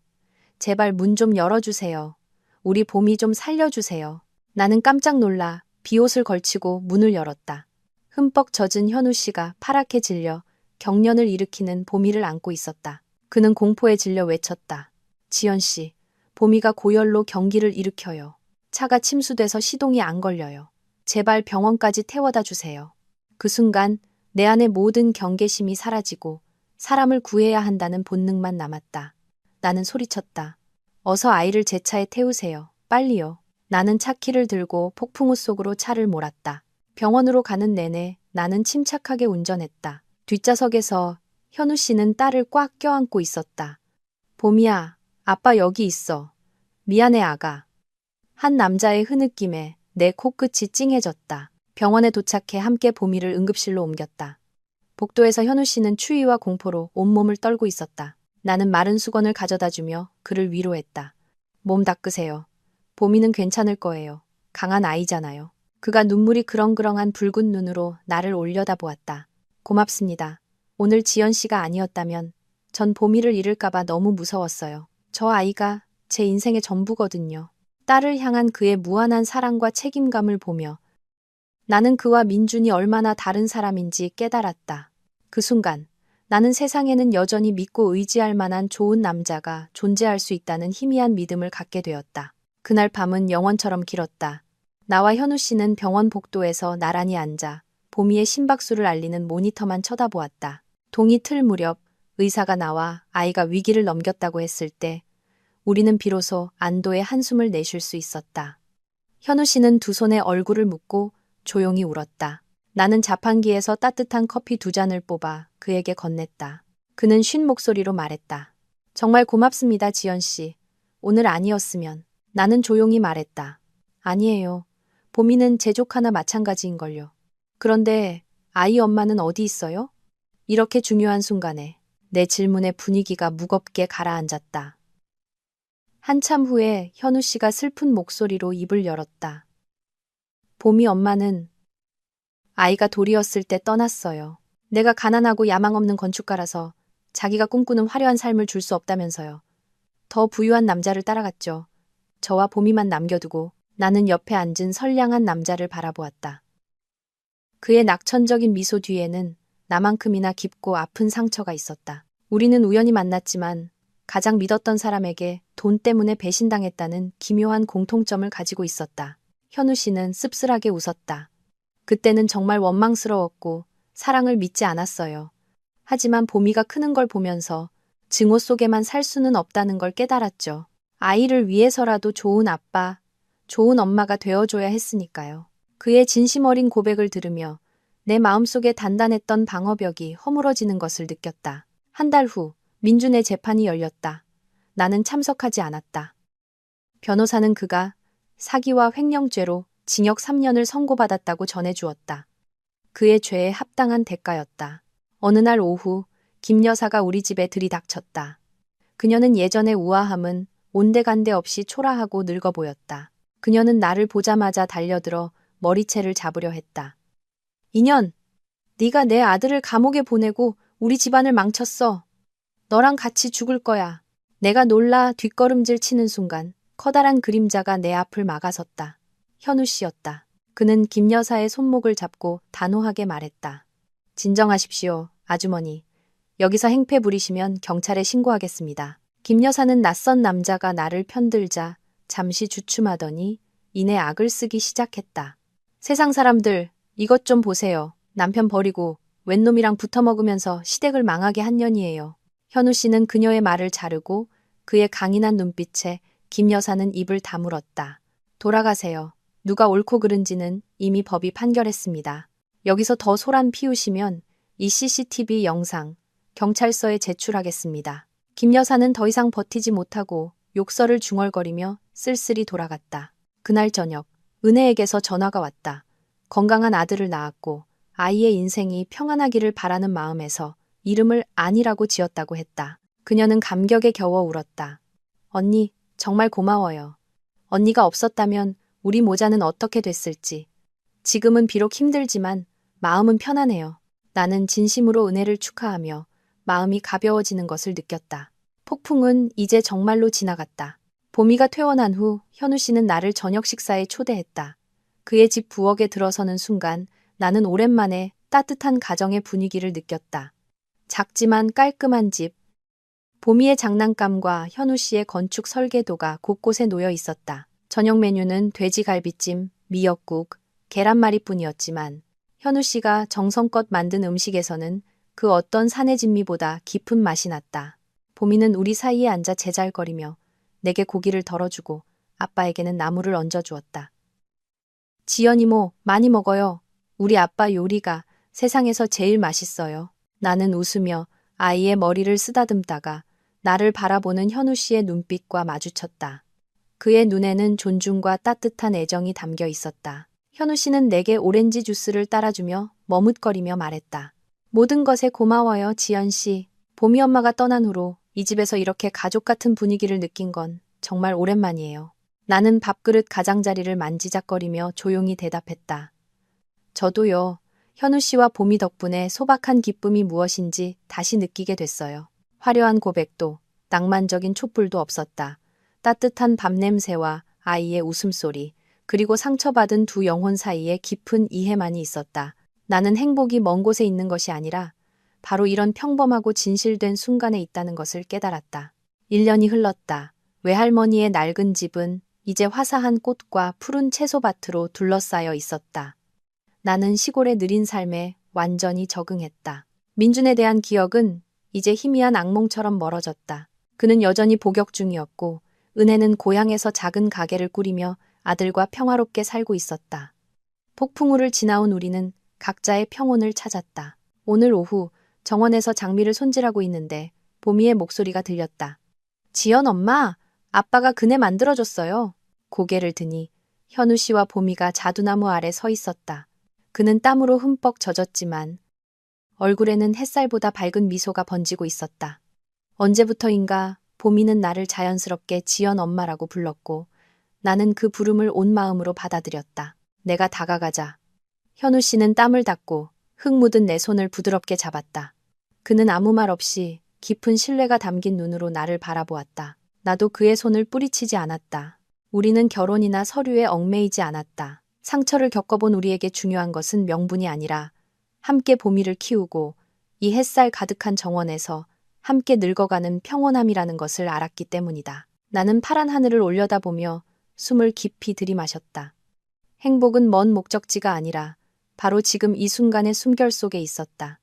제발 문 좀 열어주세요. 우리 봄이 좀 살려주세요. 나는 깜짝 놀라 비옷을 걸치고 문을 열었다. 흠뻑 젖은 현우 씨가 파랗게 질려 경련을 일으키는 보미를 안고 있었다. 그는 공포에 질려 외쳤다. 지연 씨, 보미가 고열로 경기를 일으켜요. 차가 침수돼서 시동이 안 걸려요. 제발 병원까지 태워다 주세요. 그 순간 내 안의 모든 경계심이 사라지고 사람을 구해야 한다는 본능만 남았다. 나는 소리쳤다. 어서 아이를 제 차에 태우세요. 빨리요. 나는 차키를 들고 폭풍우 속으로 차를 몰았다. 병원으로 가는 내내 나는 침착하게 운전했다. 뒷좌석에서 현우 씨는 딸을 꽉 껴안고 있었다. 봄이야, 아빠 여기 있어. 미안해 아가. 한 남자의 흐느낌에 내 코끝이 찡해졌다. 병원에 도착해 함께 보미를 응급실로 옮겼다. 복도에서 현우 씨는 추위와 공포로 온몸을 떨고 있었다. 나는 마른 수건을 가져다 주며 그를 위로했다. 몸 닦으세요. 보미는 괜찮을 거예요. 강한 아이잖아요. 그가 눈물이 그렁그렁한 붉은 눈으로 나를 올려다보았다. 고맙습니다. 오늘 지연 씨가 아니었다면 전 보미를 잃을까봐 너무 무서웠어요. 저 아이가 제 인생의 전부거든요. 딸을 향한 그의 무한한 사랑과 책임감을 보며 나는 그와 민준이 얼마나 다른 사람인지 깨달았다. 그 순간 나는 세상에는 여전히 믿고 의지할 만한 좋은 남자가 존재할 수 있다는 희미한 믿음을 갖게 되었다. 그날 밤은 영원처럼 길었다. 나와 현우 씨는 병원 복도에서 나란히 앉아 보미의 심박수를 알리는 모니터만 쳐다보았다. 동이 틀 무렵 의사가 나와 아이가 위기를 넘겼다고 했을 때 우리는 비로소 안도의 한숨을 내쉴 수 있었다. 현우 씨는 두 손에 얼굴을 묶고 조용히 울었다. 나는 자판기에서 따뜻한 커피 2잔을 뽑아 그에게 건넸다. 그는 쉰 목소리로 말했다. 정말 고맙습니다, 지연 씨. 오늘 아니었으면. 나는 조용히 말했다. 아니에요. 보미는 제 조카나 마찬가지인걸요. 그런데 아이 엄마는 어디 있어요? 이렇게 중요한 순간에 내 질문에 분위기가 무겁게 가라앉았다. 한참 후에 현우 씨가 슬픈 목소리로 입을 열었다. 보미 엄마는 아이가 돌이었을 때 떠났어요. 내가 가난하고 야망 없는 건축가라서 자기가 꿈꾸는 화려한 삶을 줄 수 없다면서요. 더 부유한 남자를 따라갔죠. 저와 보미만 남겨두고 나는 옆에 앉은 선량한 남자를 바라보았다. 그의 낙천적인 미소 뒤에는 나만큼이나 깊고 아픈 상처가 있었다. 우리는 우연히 만났지만 가장 믿었던 사람에게 돈 때문에 배신당했다는 기묘한 공통점을 가지고 있었다. 현우 씨는 씁쓸하게 웃었다. 그때는 정말 원망스러웠고 사랑을 믿지 않았어요. 하지만 보미가 크는 걸 보면서 증오 속에만 살 수는 없다는 걸 깨달았죠. 아이를 위해서라도 좋은 아빠, 좋은 엄마가 되어줘야 했으니까요. 그의 진심 어린 고백을 들으며 내 마음속에 단단했던 방어벽이 허물어지는 것을 느꼈다. 한 달 후 민준의 재판이 열렸다. 나는 참석하지 않았다. 변호사는 그가 사기와 횡령죄로 징역 3년을 선고받았다고 전해주었다. 그의 죄에 합당한 대가였다. 어느 날 오후 김 여사가 우리 집에 들이닥쳤다. 그녀는 예전의 우아함은 온데간데 없이 초라하고 늙어 보였다. 그녀는 나를 보자마자 달려들어 머리채를 잡으려 했다. 인연, 네가 내 아들을 감옥에 보내고 우리 집안을 망쳤어. 너랑 같이 죽을 거야. 내가 놀라 뒷걸음질 치는 순간 커다란 그림자가 내 앞을 막아섰다. 현우 씨였다. 그는 김 여사의 손목을 잡고 단호하게 말했다. 진정하십시오, 아주머니. 여기서 행패 부리시면 경찰에 신고하겠습니다. 김 여사는 낯선 남자가 나를 편들자 잠시 주춤하더니 이내 악을 쓰기 시작했다. 세상 사람들, 이것 좀 보세요. 남편 버리고 웬 놈이랑 붙어먹으면서 시댁을 망하게 한 년이에요. 현우 씨는 그녀의 말을 자르고 그의 강인한 눈빛에 김 여사는 입을 다물었다. 돌아가세요. 누가 옳고 그른지는 이미 법이 판결했습니다. 여기서 더 소란 피우시면 이 CCTV 영상 경찰서에 제출하겠습니다. 김 여사는 더 이상 버티지 못하고 욕설을 중얼거리며 쓸쓸히 돌아갔다. 그날 저녁 은혜에게서 전화가 왔다. 건강한 아들을 낳았고 아이의 인생이 평안하기를 바라는 마음에서 이름을 안이라고 지었다고 했다. 그녀는 감격에 겨워 울었다. 언니, 정말 고마워요. 언니가 없었다면 우리 모자는 어떻게 됐을지. 지금은 비록 힘들지만 마음은 편안해요. 나는 진심으로 은혜를 축하하며 마음이 가벼워지는 것을 느꼈다. 폭풍은 이제 정말로 지나갔다. 보미가 퇴원한 후 현우 씨는 나를 저녁 식사에 초대했다. 그의 집 부엌에 들어서는 순간 나는 오랜만에 따뜻한 가정의 분위기를 느꼈다. 작지만 깔끔한 집. 보미의 장난감과 현우 씨의 건축 설계도가 곳곳에 놓여 있었다. 저녁 메뉴는 돼지갈비찜, 미역국, 계란말이뿐이었지만 현우 씨가 정성껏 만든 음식에서는 그 어떤 산의 진미보다 깊은 맛이 났다. 보미는 우리 사이에 앉아 제잘거리며 내게 고기를 덜어주고 아빠에게는 나물을 얹어주었다. 지연 이모, 많이 먹어요. 우리 아빠 요리가 세상에서 제일 맛있어요. 나는 웃으며 아이의 머리를 쓰다듬다가 나를 바라보는 현우 씨의 눈빛과 마주쳤다. 그의 눈에는 존중과 따뜻한 애정이 담겨 있었다. 현우 씨는 내게 오렌지 주스를 따라주며 머뭇거리며 말했다. 모든 것에 고마워요, 지연 씨. 보미 엄마가 떠난 후로 이 집에서 이렇게 가족 같은 분위기를 느낀 건 정말 오랜만이에요. 나는 밥그릇 가장자리를 만지작거리며 조용히 대답했다. 저도요. 현우 씨와 보미 덕분에 소박한 기쁨이 무엇인지 다시 느끼게 됐어요. 화려한 고백도 낭만적인 촛불도 없었다. 따뜻한 밥 냄새와 아이의 웃음소리, 그리고 상처받은 두 영혼 사이에 깊은 이해만이 있었다. 나는 행복이 먼 곳에 있는 것이 아니라 바로 이런 평범하고 진실된 순간에 있다는 것을 깨달았다. 1년이 흘렀다. 외할머니의 낡은 집은 이제 화사한 꽃과 푸른 채소밭으로 둘러싸여 있었다. 나는 시골의 느린 삶에 완전히 적응했다. 민준에 대한 기억은 이제 희미한 악몽처럼 멀어졌다. 그는 여전히 복역 중이었고 은혜는 고향에서 작은 가게를 꾸리며 아들과 평화롭게 살고 있었다. 폭풍우를 지나온 우리는 각자의 평온을 찾았다. 오늘 오후 정원에서 장미를 손질하고 있는데 보미의 목소리가 들렸다. 지연 엄마, 아빠가 그네 만들어줬어요. 고개를 드니 현우 씨와 보미가 자두나무 아래 서 있었다. 그는 땀으로 흠뻑 젖었지만 얼굴에는 햇살보다 밝은 미소가 번지고 있었다. 언제부터인가 보미는 나를 자연스럽게 지연 엄마라고 불렀고 나는 그 부름을 온 마음으로 받아들였다. 내가 다가가자 현우 씨는 땀을 닦고 흙 묻은 내 손을 부드럽게 잡았다. 그는 아무 말 없이 깊은 신뢰가 담긴 눈으로 나를 바라보았다. 나도 그의 손을 뿌리치지 않았다. 우리는 결혼이나 서류에 얽매이지 않았다. 상처를 겪어본 우리에게 중요한 것은 명분이 아니라 함께 보미를 키우고 이 햇살 가득한 정원에서 함께 늙어가는 평온함이라는 것을 알았기 때문이다. 나는 파란 하늘을 올려다보며 숨을 깊이 들이마셨다. 행복은 먼 목적지가 아니라 바로 지금 이 순간의 숨결 속에 있었다.